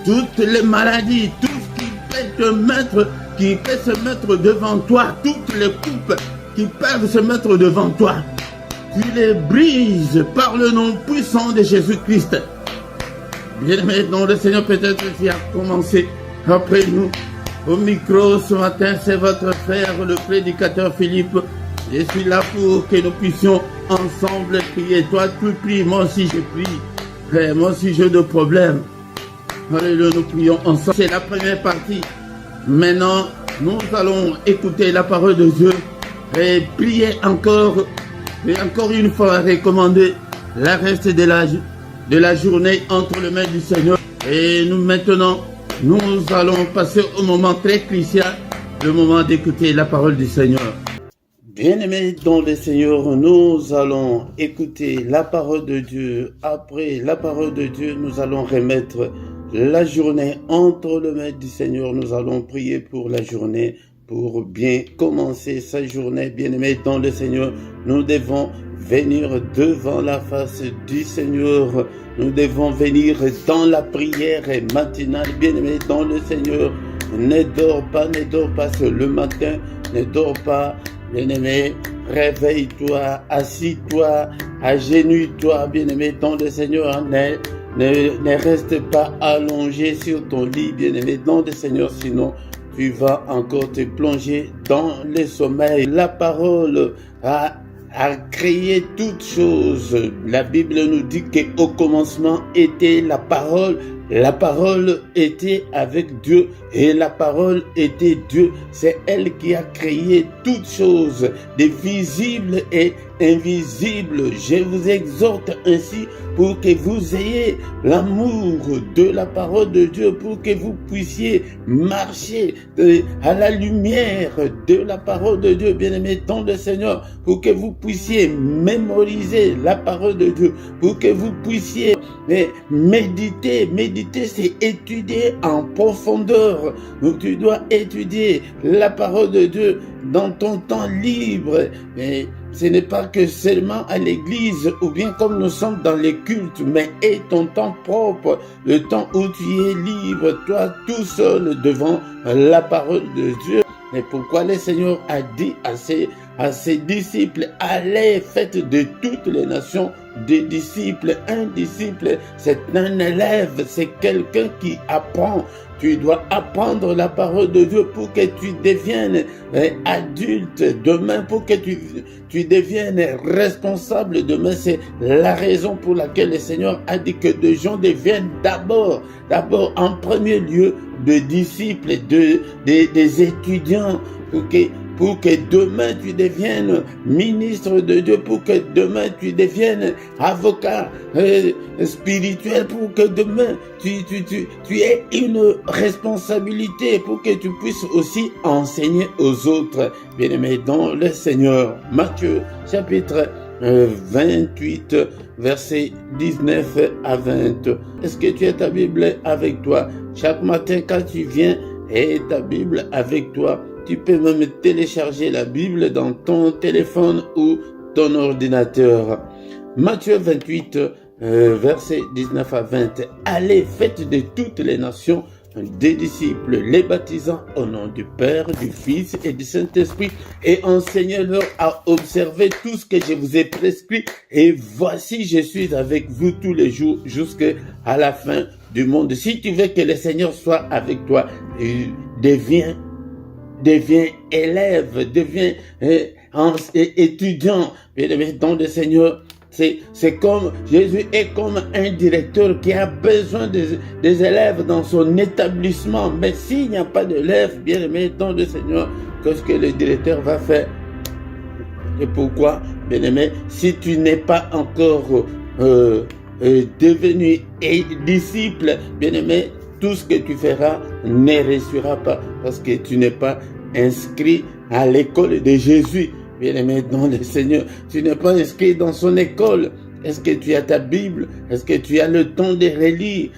Toutes les maladies, tout ce qui peut se mettre devant toi, toutes les coupes qui peuvent se mettre devant toi, tu les brises par le nom puissant de Jésus-Christ. Bien-aimé dans le Seigneur, peut-être qui a commencé après nous. Au micro ce matin, c'est votre frère, le prédicateur Philippe. Je suis là pour que nous puissions ensemble prier. Toi, tu pries, moi aussi je prie. Moi aussi j'ai de problèmes. Alléluia, nous prions ensemble. C'est la première partie. Maintenant, nous allons écouter la parole de Dieu et prier encore. Et encore une fois, recommander la reste de la journée entre les mains du Seigneur. Et nous maintenant, nous allons passer au moment très crucial, le moment d'écouter la parole du Seigneur. Bien-aimés dans le Seigneur, nous allons écouter la parole de Dieu. Après la parole de Dieu, nous allons remettre la journée entre les mains du Seigneur. Nous allons prier pour la journée, pour bien commencer sa journée. Bien-aimés dans le Seigneur, nous devons venir devant la face du Seigneur. Nous devons venir dans la prière matinale. Bien-aimés dans le Seigneur, ne dors pas sur le matin, ne dors pas. Bien-aimé, réveille-toi, assis-toi, agenouille-toi, bien-aimé, dans le Seigneur. Ne reste pas allongé sur ton lit, bien-aimé, dans le Seigneur, sinon tu vas encore te plonger dans le sommeil. La parole a créé toutes choses. La Bible nous dit qu'au commencement était la parole. La parole était avec Dieu et la parole était Dieu. C'est elle qui a créé toutes choses, des visibles et invisibles. Je vous exhorte ainsi pour que vous ayez l'amour de la parole de Dieu, pour que vous puissiez marcher à la lumière de la parole de Dieu, bien-aimé dans le Seigneur, pour que vous puissiez mémoriser la parole de Dieu, pour que vous puissiez méditer. Méditer, c'est étudier en profondeur. Donc tu dois étudier la parole de Dieu dans ton temps libre. Mais ce n'est pas que seulement à l'église ou bien comme nous sommes dans les cultes, mais et ton temps propre, le temps où tu es libre, toi tout seul devant la parole de Dieu. Et pourquoi le Seigneur a dit à ses disciples, allez, faites de toutes les nations des disciples. Un disciple, c'est un élève, c'est quelqu'un qui apprend. Tu dois apprendre la parole de Dieu pour que tu deviennes adulte demain, pour que tu deviennes responsable demain. C'est la raison pour laquelle le Seigneur a dit que des gens deviennent d'abord en premier lieu de disciples, des étudiants, pour que demain tu deviennes ministre de Dieu, pour que demain tu deviennes avocat spirituel, pour que demain tu aies une responsabilité, pour que tu puisses aussi enseigner aux autres. Bien-aimés dans le Seigneur, Matthieu chapitre 28, versets 19 à 20. Est-ce que tu as ta Bible avec toi? Chaque matin quand tu viens, et ta Bible avec toi. Tu peux même télécharger la Bible dans ton téléphone ou ton ordinateur. Matthieu 28, versets 19 à 20. Allez, faites de toutes les nations des disciples, les baptisant au nom du Père, du Fils et du Saint-Esprit, et enseignez-leur à observer tout ce que je vous ai prescrit. Et voici, je suis avec vous tous les jours jusqu'à la fin du monde. Si tu veux que le Seigneur soit avec toi, deviens élève, deviens étudiant, bien-aimé dans le Seigneur, c'est comme, Jésus est comme un directeur qui a besoin des élèves dans son établissement. Mais s'il n'y a pas d'élèves, bien-aimé dans le Seigneur, qu'est-ce que le directeur va faire? Et pourquoi, bien-aimé, si tu n'es pas encore devenu disciple, bien-aimé, tout ce que tu feras ne réussira pas parce que tu n'es pas inscrit à l'école de Jésus. Bien-aimé dans le Seigneur, tu n'es pas inscrit dans son école. Est-ce que tu as ta Bible? Est-ce que tu as le temps de relire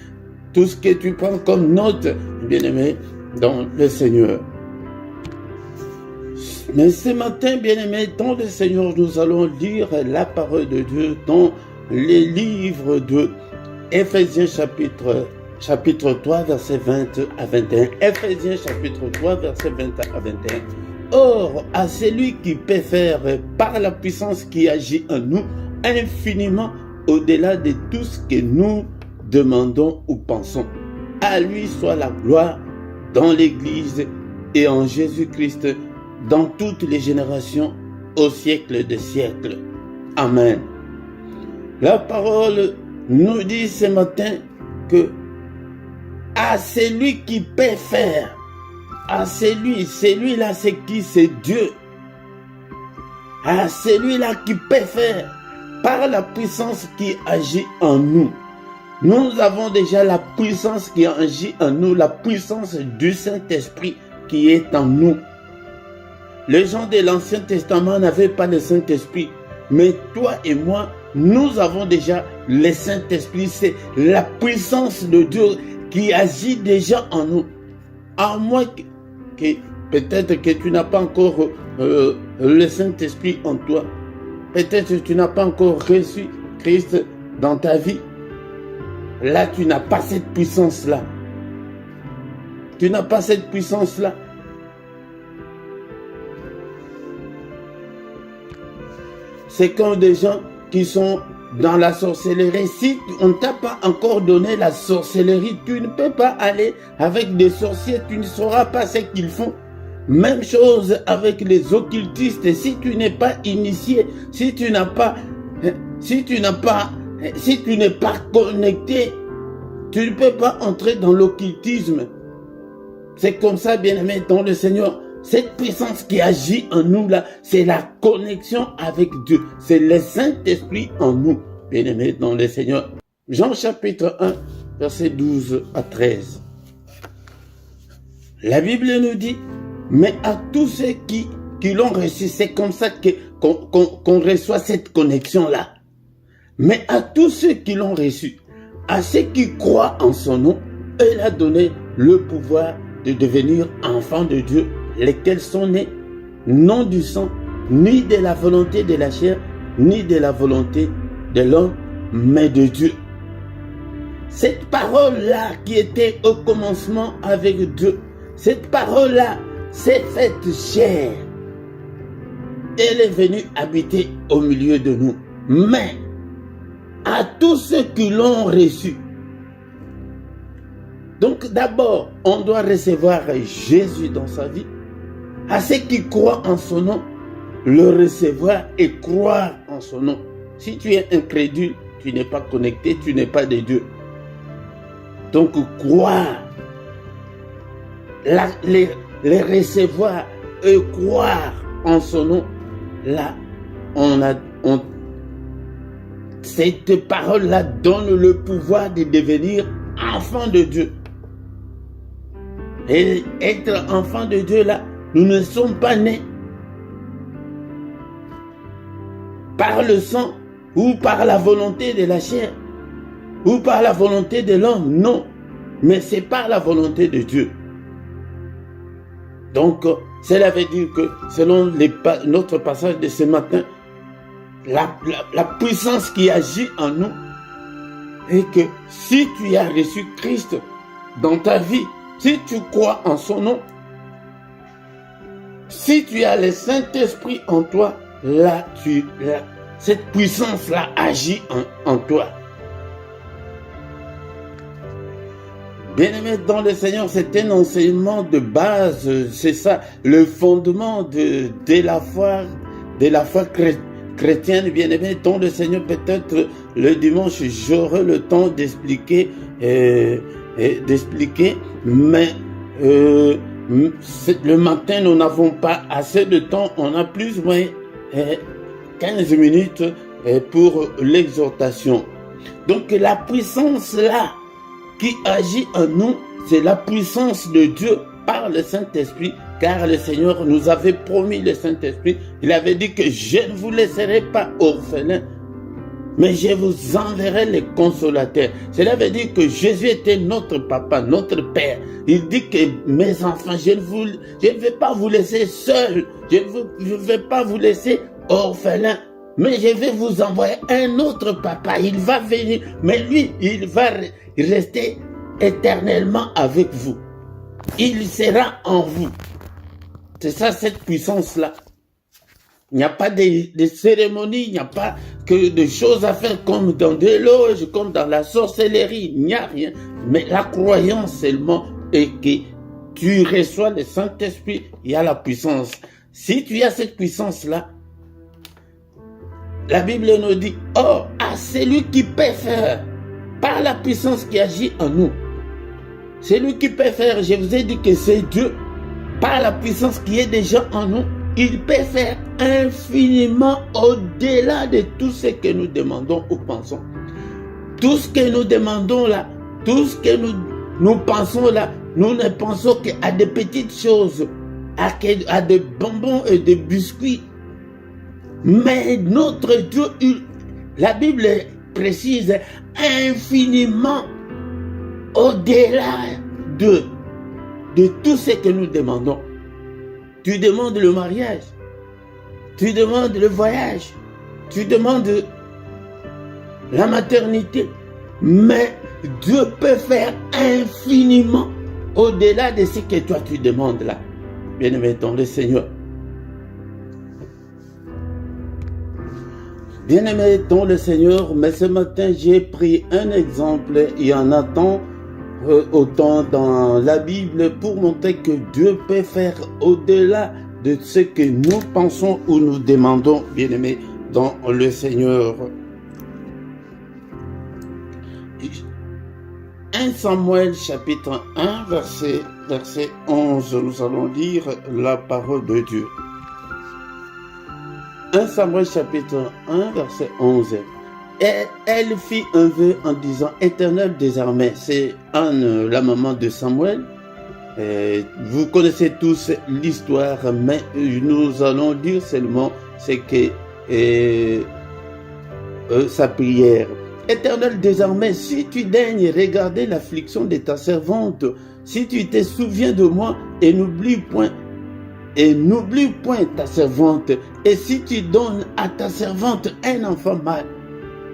tout ce que tu prends comme note, bien-aimé dans le Seigneur? Mais ce matin, bien-aimé dans le Seigneur, nous allons lire la parole de Dieu dans les livres de Éphésiens chapitre 3, verset 20 à 21. Éphésiens chapitre 3, verset 20 à 21. Or, à celui qui peut faire par la puissance qui agit en nous, infiniment au-delà de tout ce que nous demandons ou pensons. À lui soit la gloire dans l'Église et en Jésus-Christ, dans toutes les générations, au siècle des siècles. Amen. La parole nous dit ce matin que à celui qui peut faire, à celui-là c'est qui? C'est Dieu. À celui-là qui peut faire par la puissance qui agit en nous. Nous avons déjà la puissance qui agit en nous, la puissance du Saint-Esprit qui est en nous. Les gens de l'Ancien Testament n'avaient pas le Saint-Esprit, mais toi et moi, nous avons déjà le Saint-Esprit. C'est la puissance de Dieu qui agit déjà en nous. À moins que peut-être que tu n'as pas encore le Saint-Esprit en toi. Peut-être que tu n'as pas encore reçu Christ dans ta vie. Là, tu n'as pas cette puissance-là. Tu n'as pas cette puissance-là. C'est comme des gens qui sont dans la sorcellerie. Si on ne t'a pas encore donné la sorcellerie, tu ne peux pas aller avec des sorciers, tu ne sauras pas ce qu'ils font. Même chose avec les occultistes. Si tu n'es pas initié, si tu n'es pas connecté, tu ne peux pas entrer dans l'occultisme. C'est comme ça, bien-aimé, dans le Seigneur. Cette puissance qui agit en nous là, c'est la connexion avec Dieu. C'est le Saint-Esprit en nous, bien-aimés dans le Seigneur. Jean chapitre 1, verset 12 à 13. La Bible nous dit, mais à tous ceux qui l'ont reçu, c'est comme ça qu'on reçoit cette connexion-là. Mais à tous ceux qui l'ont reçu, à ceux qui croient en son nom, il a donné le pouvoir de devenir enfants de Dieu, lesquels sont nés, non du sang, ni de la volonté de la chair, ni de la volonté de l'homme, mais de Dieu. Cette parole-là qui était au commencement avec Dieu, cette parole-là s'est faite chair. Elle est venue habiter au milieu de nous. Mais à tous ceux qui l'ont reçu, donc d'abord, on doit recevoir Jésus dans sa vie. À ceux qui croient en son nom, le recevoir et croire en son nom. Si tu es incrédule, tu n'es pas connecté, tu n'es pas de Dieu. Donc croire, les recevoir et croire en son nom, là, cette parole-là donne le pouvoir de devenir enfant de Dieu. Et être enfant de Dieu, là, nous ne sommes pas nés par le sang ou par la volonté de la chair ou par la volonté de l'homme, non, mais c'est par la volonté de Dieu. Donc, cela veut dire que selon notre passage de ce matin, la puissance qui agit en nous est que si tu as reçu Christ dans ta vie, si tu crois en son nom, si tu as le Saint-Esprit en toi, là, cette puissance-là agit en toi. Bien-aimés dans le Seigneur, c'est un enseignement de base, c'est ça, le fondement de la foi de la foi chrétienne, bien-aimé, dont le Seigneur, peut-être le dimanche, j'aurai le temps d'expliquer, mais le matin, nous n'avons pas assez de temps, on a plus ou moins 15 minutes pour l'exhortation. Donc la puissance là qui agit en nous, c'est la puissance de Dieu par le Saint-Esprit, car le Seigneur nous avait promis le Saint-Esprit. Il avait dit que je ne vous laisserai pas orphelins, mais je vous enverrai les consolateurs. Cela veut dire que Jésus était notre papa, notre père. Il dit que mes enfants, je ne vais pas vous laisser seuls, je ne vais pas vous laisser orphelins, mais je vais vous envoyer un autre papa. Il va venir, mais lui, il va rester éternellement avec vous. Il sera en vous. C'est ça, cette puissance-là. Il n'y a pas de cérémonies, il n'y a pas que de choses à faire comme dans des loges, comme dans la sorcellerie. Il n'y a rien. Mais la croyance seulement est que tu reçois le Saint-Esprit, il y a la puissance. Si tu as cette puissance-là, la Bible nous dit, oh, à celui qui peut faire, par la puissance qui agit en nous. C'est lui qui peut faire, je vous ai dit que c'est Dieu, par la puissance qui est déjà en nous, il peut faire infiniment au-delà de tout ce que nous demandons ou pensons. Tout ce que nous demandons là, tout ce que nous pensons là, nous ne pensons qu'à des petites choses, à des bonbons et des biscuits. Mais notre Dieu, la Bible précise, infiniment au-delà de tout ce que nous demandons. Tu demandes le mariage, tu demandes le voyage, tu demandes la maternité, mais Dieu peut faire infiniment au-delà de ce que toi tu demandes là. Bien-aimé dans le Seigneur. Bien-aimé dans le Seigneur, mais ce matin j'ai pris un exemple, il y en a tant autant dans la Bible pour montrer que Dieu peut faire au-delà de ce que nous pensons ou nous demandons, bien-aimés dans le Seigneur. 1 Samuel chapitre 1 verset 11, nous allons lire la parole de Dieu. 1 Samuel chapitre 1 verset 11. Et elle fit un vœu en disant, Éternel des armées, c'est Anne, la maman de Samuel. Vous connaissez tous l'histoire, mais nous allons dire seulement ce que sa prière. Éternel des armées, si tu daignes regarder l'affliction de ta servante, si tu te souviens de moi et n'oublie point ta servante, et si tu donnes à ta servante un enfant mâle,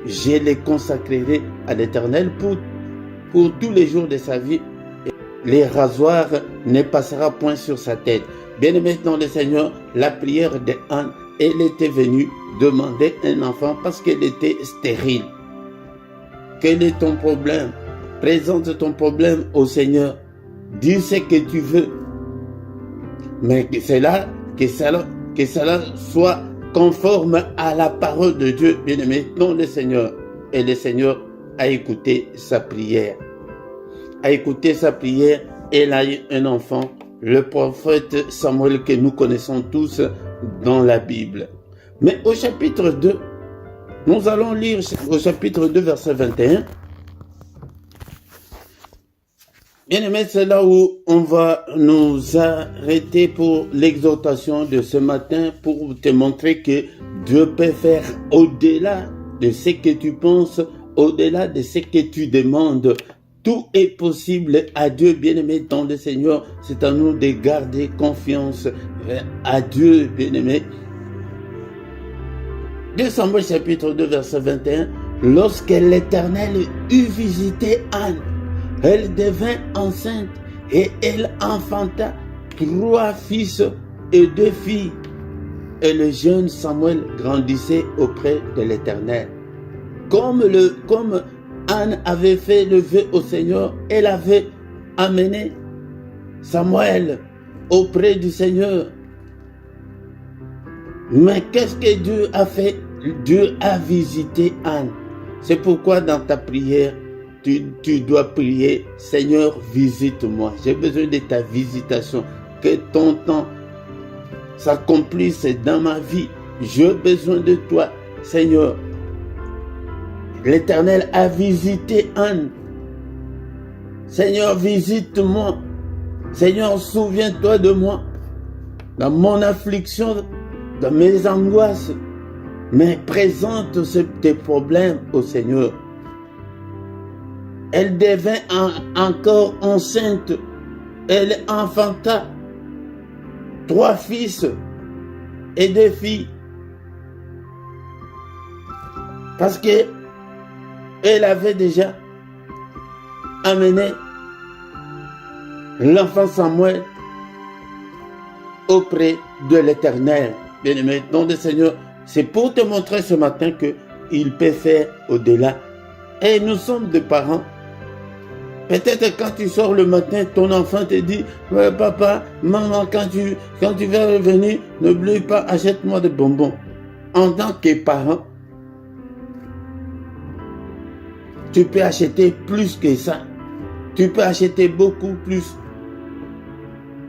je les consacrerai à l'Éternel pour tous les jours de sa vie. Les rasoirs ne passera point sur sa tête. Bien-aimé dans le Seigneur, la prière d'Anne, elle était venue demander un enfant parce qu'elle était stérile. Quel est ton problème? Présente ton problème au Seigneur. Dis ce que tu veux. Mais que cela soit conforme à la parole de Dieu, bien-aimé, dans le Seigneur. Et le Seigneur a écouté sa prière. Elle a eu un enfant, le prophète Samuel que nous connaissons tous dans la Bible. Mais au chapitre 2, nous allons lire au chapitre 2, verset 21. Bien-aimé, c'est là où on va nous arrêter pour l'exhortation de ce matin pour te montrer que Dieu peut faire au-delà de ce que tu penses, au-delà de ce que tu demandes. Tout est possible à Dieu, bien-aimé, dans le Seigneur. C'est à nous de garder confiance à Dieu, bien-aimé. 2 Samuel chapitre 2, verset 21. Lorsque l'Éternel eut visité Anne, elle devint enceinte et elle enfanta 3 fils et 2 filles. Et le jeune Samuel grandissait auprès de l'Éternel. Comme Anne avait fait le vœu au Seigneur, elle avait amené Samuel auprès du Seigneur. Mais qu'est-ce que Dieu a fait? Dieu a visité Anne. C'est pourquoi dans ta prière, tu dois prier, Seigneur, visite-moi. J'ai besoin de ta visitation. Que ton temps s'accomplisse dans ma vie. J'ai besoin de toi, Seigneur. L'Éternel a visité Anne. Seigneur, visite-moi. Seigneur, souviens-toi de moi. Dans mon affliction, dans mes angoisses. Mais présente tes problèmes au Seigneur. Elle devint encore enceinte. Elle enfanta 3 fils et 2 filles. Parce que elle avait déjà amené l'enfant Samuel auprès de l'Éternel. Bien-aimé, nom du Seigneur, c'est pour te montrer ce matin qu'il peut faire au-delà. Et nous sommes des parents. Peut-être quand tu sors le matin, ton enfant te dit, ouais, papa, maman, quand tu vas revenir, n'oublie pas, achète-moi des bonbons. En tant que parent, tu peux acheter plus que ça. Tu peux acheter beaucoup plus.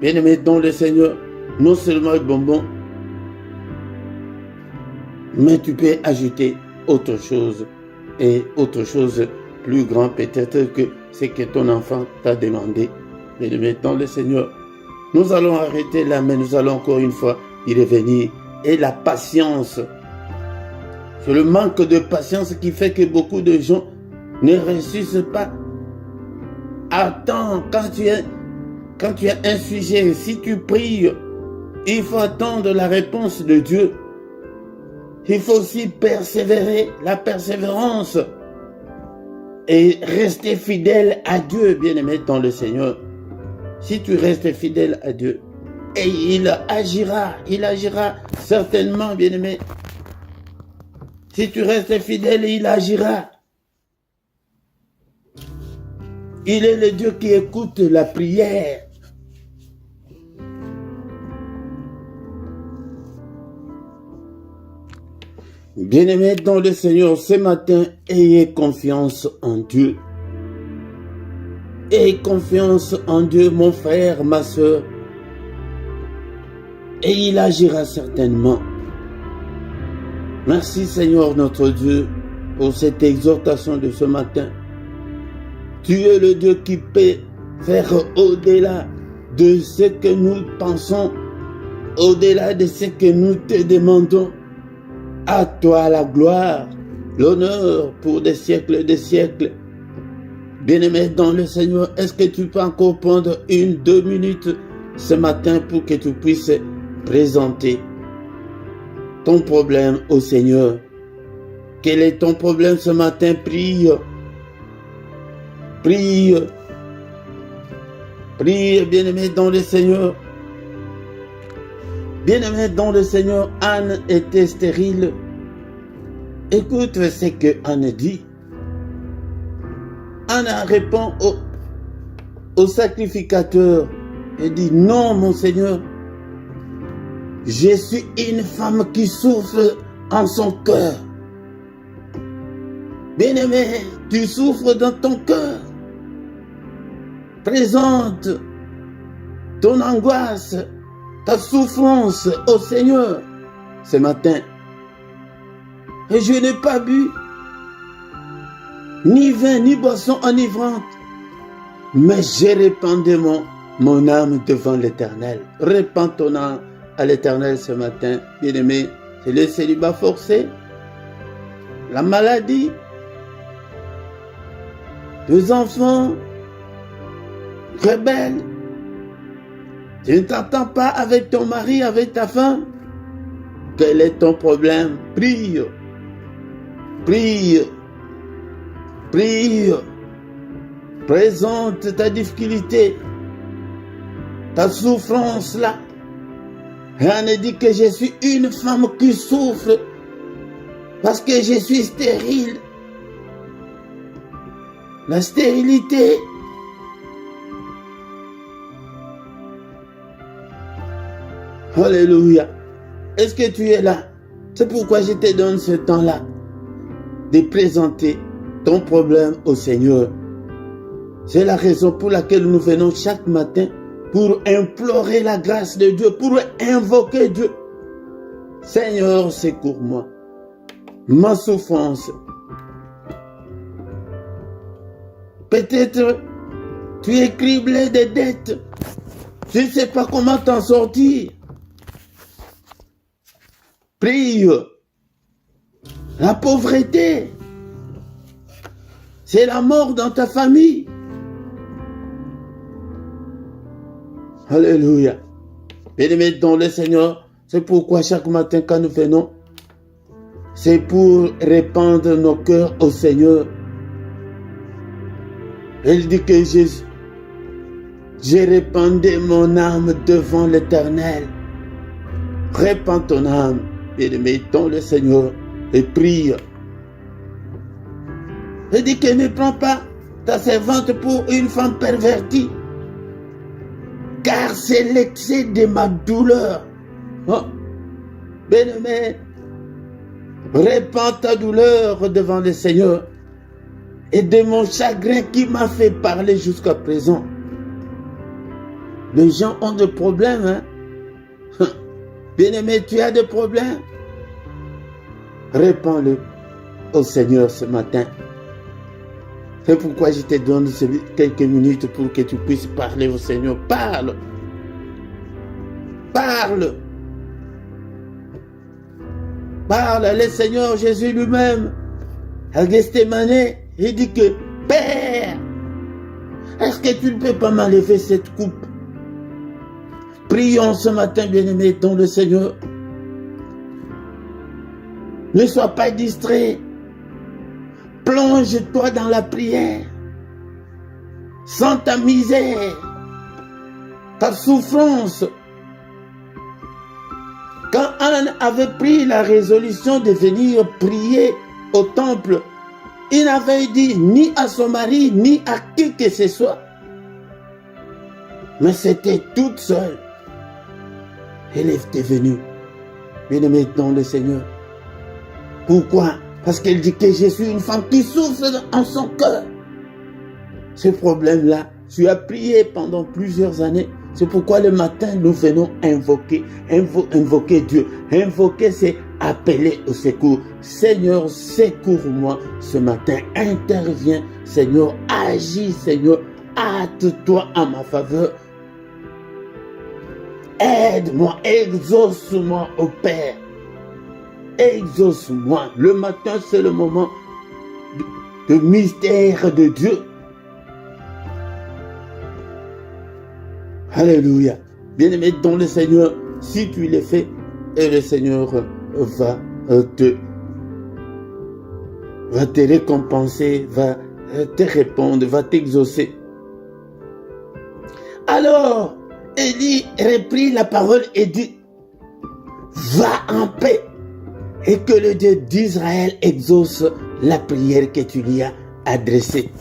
Bien-aimé dans le Seigneur, non seulement les bonbons, mais tu peux ajouter autre chose. Et autre chose plus grand peut-être que ce que ton enfant t'a demandé. Bien-aimé dans le Seigneur, nous allons arrêter là, mais nous allons encore une fois y revenir. Et la patience. C'est le manque de patience qui fait que beaucoup de gens ne réussissent pas. Attends, quand tu as un sujet, si tu pries, il faut attendre la réponse de Dieu. Il faut aussi persévérer, la persévérance. Et rester fidèle à Dieu, bien-aimé dans le Seigneur. Si tu restes fidèle à Dieu, et il agira certainement, bien-aimé. Si tu restes fidèle, il agira. Il est le Dieu qui écoute la prière. Bien-aimés dans le Seigneur, ce matin, ayez confiance en Dieu. Ayez confiance en Dieu, mon frère, ma soeur. Et il agira certainement. Merci Seigneur notre Dieu pour cette exhortation de ce matin. Tu es le Dieu qui peut faire au-delà de ce que nous pensons, au-delà de ce que nous te demandons. À toi la gloire, l'honneur pour des siècles et des siècles. Bien-aimé dans le Seigneur, est-ce que tu peux encore prendre 1-2 minutes ce matin pour que tu puisses présenter ton problème au Seigneur? Quel est ton problème ce matin? Prie. Prie. Prie, bien-aimé dans le Seigneur. Bien-aimé dans le Seigneur, Anne était stérile. Écoute ce que Anne dit. Anne répond au sacrificateur et dit, non mon Seigneur, je suis une femme qui souffre en son cœur. Bien-aimé, tu souffres dans ton cœur. Présente ton angoisse, ta souffrance au Seigneur ce matin. Et je n'ai pas bu ni vin ni boisson enivrante, mais j'ai répandu mon âme devant l'Éternel. Répands ton âme à l'Éternel ce matin, bien-aimé. C'est le célibat forcé, la maladie, deux enfants rebelles. Tu ne t'entends pas avec ton mari, avec ta femme. Quel est ton problème? Prie. Prie. Prie. Présente ta difficulté, ta souffrance là. Anne dit que je suis une femme qui souffre parce que je suis stérile. La stérilité. Alléluia. Est-ce que tu es là? C'est pourquoi je te donne ce temps-là de présenter ton problème au Seigneur. C'est la raison pour laquelle nous venons chaque matin pour implorer la grâce de Dieu, pour invoquer Dieu. Seigneur, secours-moi. Ma souffrance. Peut-être tu es criblé de dettes. Tu ne sais pas comment t'en sortir. Prie. La pauvreté, c'est la mort dans ta famille. Alléluia. Bien-aimés dans le Seigneur, c'est pourquoi chaque matin quand nous venons, c'est pour répandre nos cœurs au Seigneur. Il dit que j'ai répandu mon âme devant l'Éternel. Répands ton âme, bien-aimé dans le Seigneur, et prie. Il dit que ne prends pas ta servante pour une femme pervertie, car c'est l'excès de ma douleur. Oh, bien-aimé, répands ta douleur devant le Seigneur et de mon chagrin qui m'a fait parler jusqu'à présent. Les gens ont des problèmes, hein? Bien-aimé, tu as des problèmes. Répands-le au Seigneur ce matin. C'est pourquoi je te donne quelques minutes pour que tu puisses parler au Seigneur. Parle. Parle. Parle. Le Seigneur Jésus lui-même, à Gethsémani, il dit que Père, est-ce que tu ne peux pas m'enlever cette coupe? Prions ce matin, bien-aimé, dans le Seigneur. Ne sois pas distrait. Plonge-toi dans la prière. Sans ta misère, ta souffrance. Quand Anne avait pris la résolution de venir prier au temple, il n'avait dit ni à son mari, ni à qui que ce soit. Mais c'était toute seule. Elle était venue. Bien-aimée dans le Seigneur. Pourquoi? Parce qu'elle dit que je suis une femme qui souffre en son cœur. Ce problème-là, tu as prié pendant plusieurs années. C'est pourquoi le matin, nous venons invoquer Dieu. Invoquer, c'est appeler au secours. Seigneur, secours-moi ce matin. Interviens, Seigneur. Agis, Seigneur. Hâte-toi en ma faveur. Aide-moi, exauce-moi, ô Père. Exauce-moi. Le matin, c'est le moment de mystère de Dieu. Alléluia. Bien-aimé dans le Seigneur, si tu le fais, et le Seigneur va te récompenser, va te répondre, va t'exaucer. Alors, Élie reprit la parole et dit, va en paix et que le Dieu d'Israël exauce la prière que tu lui as adressée.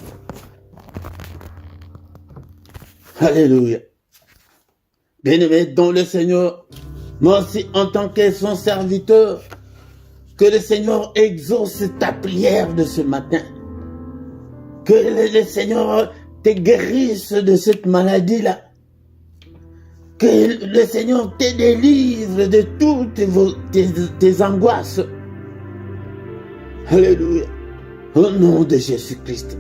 Alléluia. Bien-aimé dans le Seigneur, moi aussi en tant que son serviteur, que le Seigneur exauce ta prière de ce matin. Que le Seigneur te guérisse de cette maladie-là. Que le Seigneur te délivre de toutes tes angoisses. Alléluia. Au nom de Jésus-Christ.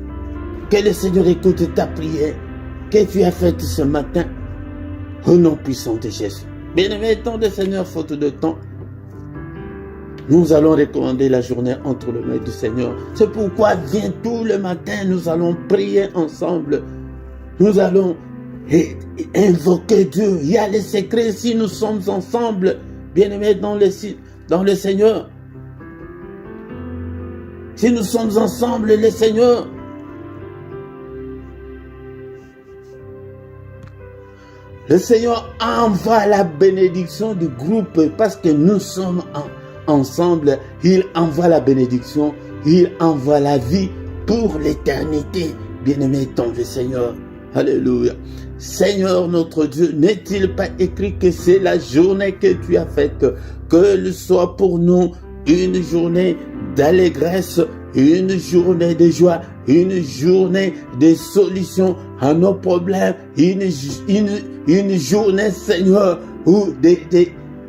Que le Seigneur écoute ta prière que tu as faite ce matin. Au nom puissant de Jésus. Bien-aimé, tant de Seigneur, faute de temps, nous allons recommander la journée entre les mains du Seigneur. C'est pourquoi viens tout le matin, nous allons prier ensemble. Nous allons invoquer Dieu. Il y a les secrets si nous sommes ensemble, bien-aimés dans le Seigneur. Si nous sommes ensemble, le Seigneur, le Seigneur envoie la bénédiction du groupe parce que nous sommes ensemble. Il envoie la bénédiction, il envoie la vie pour l'éternité. Bien-aimé dans le Seigneur. Alléluia. Seigneur notre Dieu, n'est-il pas écrit que c'est la journée que tu as faite, qu'elle soit pour nous une journée d'allégresse, une journée de joie, une journée de solution à nos problèmes, une journée, Seigneur, où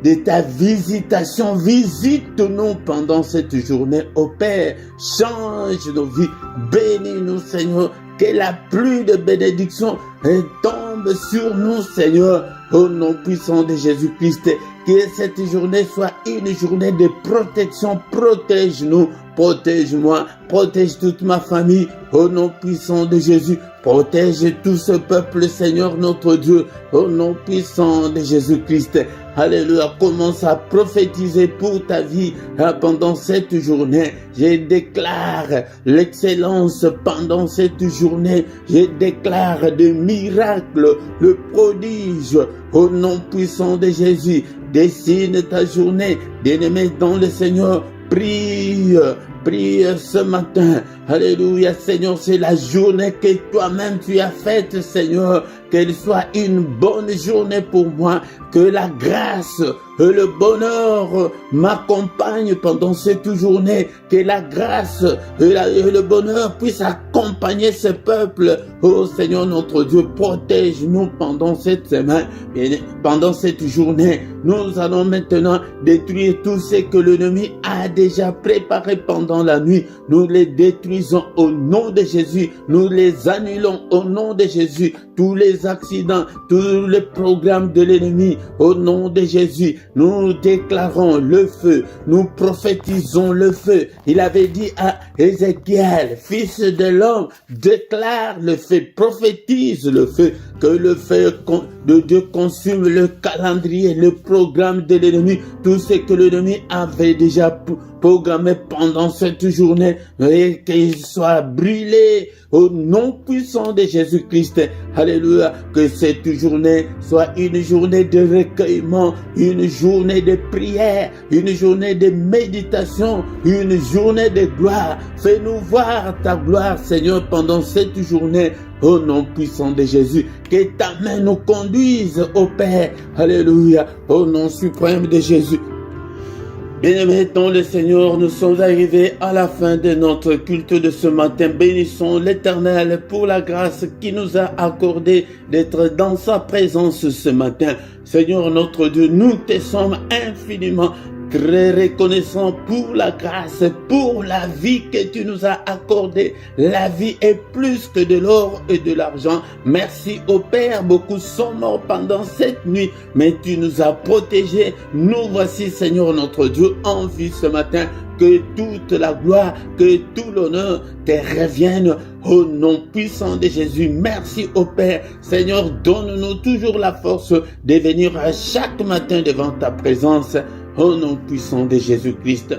de ta visitation. Visite-nous pendant cette journée, ô Père. Change nos vies. Bénis-nous, Seigneur. Que la pluie de bénédiction tombe sur nous, Seigneur. Au nom puissant de Jésus-Christ. Que cette journée soit une journée de protection. Protège-nous. Protège-moi. Protège toute ma famille. Au nom puissant de Jésus. Protège tout ce peuple, Seigneur notre Dieu. Au nom puissant de Jésus-Christ. Alléluia. Commence à prophétiser pour ta vie pendant cette journée. Je déclare l'excellence pendant cette journée. Je déclare des miracles, le prodige. Au nom puissant de Jésus. Dessine ta journée. Bien-aimé dans le Seigneur. Prie ce matin. Alléluia, Seigneur, c'est la journée que toi-même tu as faite, Seigneur. Qu'elle soit une bonne journée pour moi. Que la grâce et le bonheur m'accompagnent pendant cette journée. Que la grâce et le bonheur puissent accompagner ce peuple. Oh Seigneur notre Dieu, protège-nous pendant cette semaine. Et pendant cette journée, nous allons maintenant détruire tout ce que l'ennemi a déjà préparé pendant la nuit. Nous les détruisons au nom de Jésus. Nous les annulons au nom de Jésus. Tous les accidents, tous les programmes de l'ennemi, au nom de Jésus, nous déclarons le feu, nous prophétisons le feu. Il avait dit à Ézéchiel, fils de l'homme, déclare le feu, prophétise le feu, que le feu de Dieu consume le calendrier, le programme de l'ennemi, tout ce que l'ennemi avait déjà programmé pendant cette journée, et qu'il soit brûlé au nom puissant de Jésus-Christ. Alléluia. Que cette journée soit une journée de recueillement, une journée de prière, une journée de méditation, une journée de gloire. Fais-nous voir ta gloire, Seigneur, pendant cette journée. Au nom puissant de Jésus, que ta main nous conduise, ô Père. Alléluia. Au nom suprême de Jésus. Bien-aimés dans le Seigneur, nous sommes arrivés à la fin de notre culte de ce matin. Bénissons l'Éternel pour la grâce qu'il nous a accordée d'être dans sa présence ce matin. Seigneur notre Dieu, nous te sommes infiniment très reconnaissants pour la grâce, pour la vie que tu nous as accordée. La vie est plus que de l'or et de l'argent. Merci au Père, beaucoup sont morts pendant cette nuit, mais tu nous as protégés. Nous voici, Seigneur notre Dieu, en vie ce matin. Que toute la gloire, que tout l'honneur te revienne au nom puissant de Jésus. Merci au Père. Seigneur, donne-nous toujours la force de venir à chaque matin devant ta présence. Au nom puissant de Jésus-Christ.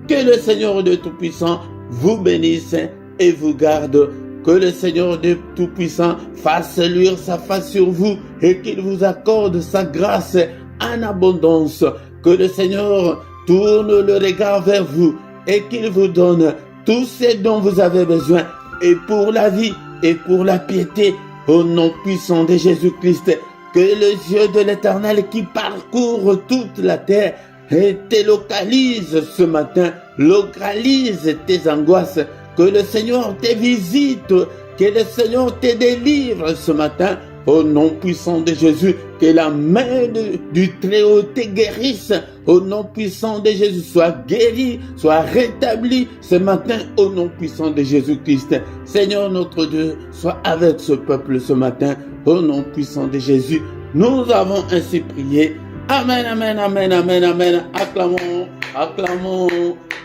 Que le Seigneur de Tout-Puissant vous bénisse et vous garde. Que le Seigneur de Tout-Puissant fasse luire sa face sur vous et qu'il vous accorde sa grâce en abondance. Que le Seigneur tourne le regard vers vous et qu'il vous donne tout ce dont vous avez besoin, et pour la vie et pour la piété, au nom puissant de Jésus-Christ. Que les yeux de l'Éternel qui parcourent toute la terre et te localise ce matin, localise tes angoisses, que le Seigneur te visite, que le Seigneur te délivre ce matin, au nom puissant de Jésus, que la main du Très-Haut te guérisse, au nom puissant de Jésus, soit guéri, soit rétabli ce matin, au nom puissant de Jésus-Christ. Seigneur notre Dieu, sois avec ce peuple ce matin, au nom puissant de Jésus. Nous avons ainsi prié. Amen, amen, amen, amen, amen. Acclamons, acclamons.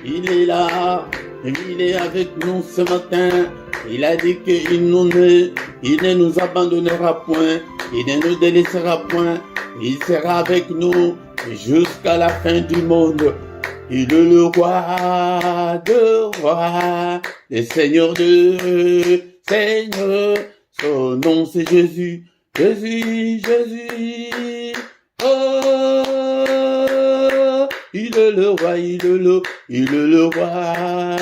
Il est là, il est avec nous ce matin. Il a dit qu'il ne nous abandonnera point, il ne nous délaissera point. Il sera avec nous jusqu'à la fin du monde. Il est le roi de rois, le Seigneur de Seigneur. Son nom c'est Jésus, Jésus, Jésus. Oh, il est le roi, il est le roi,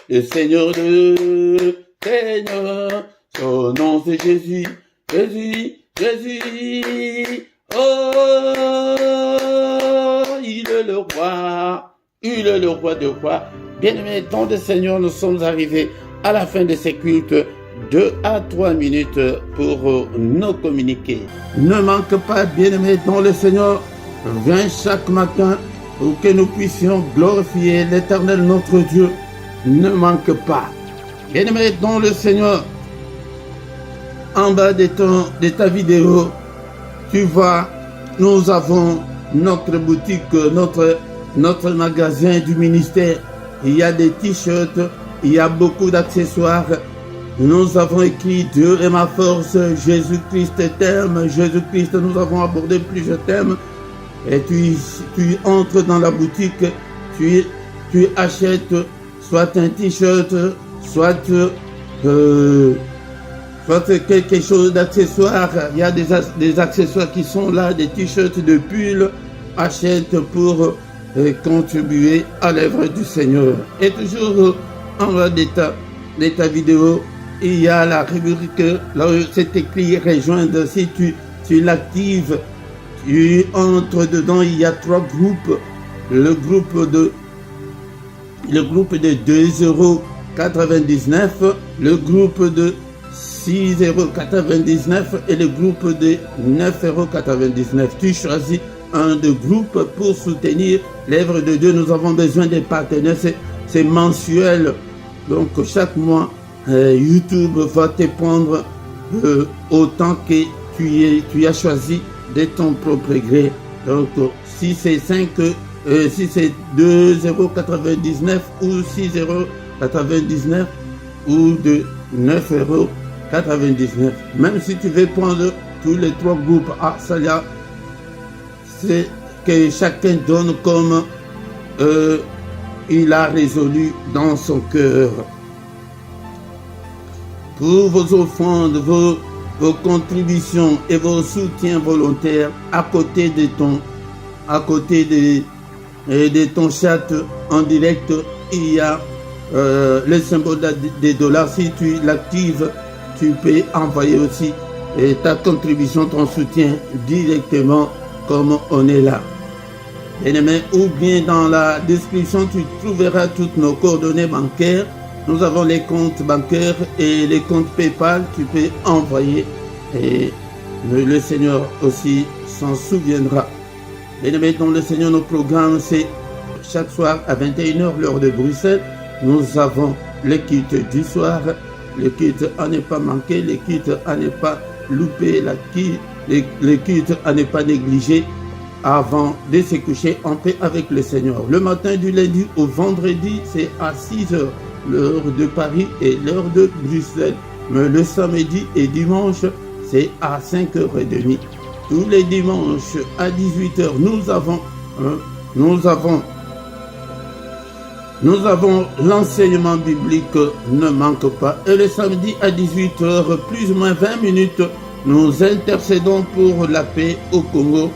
le Seigneur de Seigneur. Au nom de Jésus, Jésus, Jésus. Oh, il est le roi. Il est le roi de rois. Bien-aimés, dans le Seigneur, nous sommes arrivés à la fin de ces cultes. 2 à 3 minutes pour nous communiquer. Ne manque pas, bien-aimés, dans le Seigneur, viens chaque matin pour que nous puissions glorifier l'Éternel notre Dieu. Ne manque pas. Bien-aimés, dans le Seigneur, en bas de ta vidéo, tu vois, nous avons notre boutique, notre magasin du ministère. Il y a des t-shirts, il y a beaucoup d'accessoires. Nous avons écrit Dieu est ma force, Jésus-Christ t'aime, Jésus-Christ, nous avons abordé plusieurs thèmes. Et tu entres dans la boutique, tu achètes soit un t-shirt, soit quelque chose d'accessoire. Il y a des accessoires qui sont là, des t-shirts, de pulls. Achète pour contribuer à l'œuvre du Seigneur. Et toujours en bas de ta vidéo, il y a la rubrique, là où c'est écrit rejoindre. Si tu l'actives, tu entres dedans, il y a 3 groupes. Le groupe de 2,99 €, le groupe de 6,99 € et le groupe de 9,99 €. Tu choisis un de groupes pour soutenir l'œuvre de Dieu. Nous avons besoin des partenaires, c'est mensuel. Donc chaque mois, YouTube va te prendre autant que tu as choisi de ton propre gré. Donc si c'est 2,99 € ou 6,99 € ou de 9,99 €. Même si tu veux prendre tous les 3 groupes, ça y a, c'est que chacun donne comme il a résolu dans son cœur. Pour vos offrandes, vos contributions et vos soutiens volontaires, à côté de ton chat en direct, il y a le symbole des dollars. Si tu l'actives, tu peux envoyer aussi ta contribution, ton soutien directement comme on est là. Bien-aimé, ou bien dans la description, tu trouveras toutes nos coordonnées bancaires. Nous avons les comptes bancaires et les comptes PayPal. Tu peux envoyer et le Seigneur aussi s'en souviendra. Bien-aimé, dans le Seigneur, nos programmes, c'est chaque soir à 21 h l'heure de Bruxelles. Nous avons le culte du soir. Le culte à ne pas manquer, le culte à ne pas louper, le culte à ne pas négliger avant de se coucher en paix avec le Seigneur. Le matin du lundi au vendredi, c'est à 6 h l'heure de Paris et l'heure de Bruxelles. Mais le samedi et dimanche, c'est à 5h30. Tous les dimanches à 18 h, nous avons l'enseignement biblique, ne manque pas. Et le samedi à 18 h, plus ou moins 20 minutes, nous intercédons pour la paix au Congo.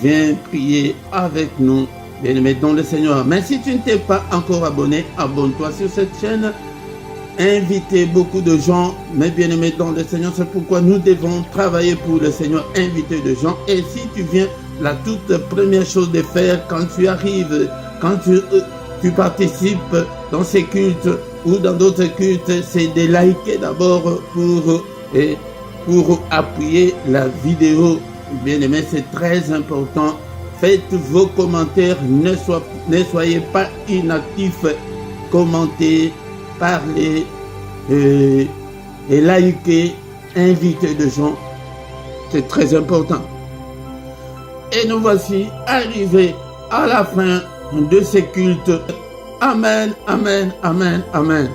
Viens prier avec nous, bien-aimé dans le Seigneur. Mais si tu ne t'es pas encore abonné, abonne-toi sur cette chaîne. Invitez beaucoup de gens, mes bien-aimés dans le Seigneur. C'est pourquoi nous devons travailler pour le Seigneur, inviter des gens. Et si tu viens, la toute première chose de faire quand tu arrives, quand tu participes dans ces cultes ou dans d'autres cultes, c'est de liker d'abord pour appuyer la vidéo. Bien-aimés, c'est très important. Faites vos commentaires, ne soyez pas inactifs. Commentez, parlez et likez, invitez des gens. C'est très important. Et nous voici arrivés à la fin de ces cultes. Amen, amen, amen, amen.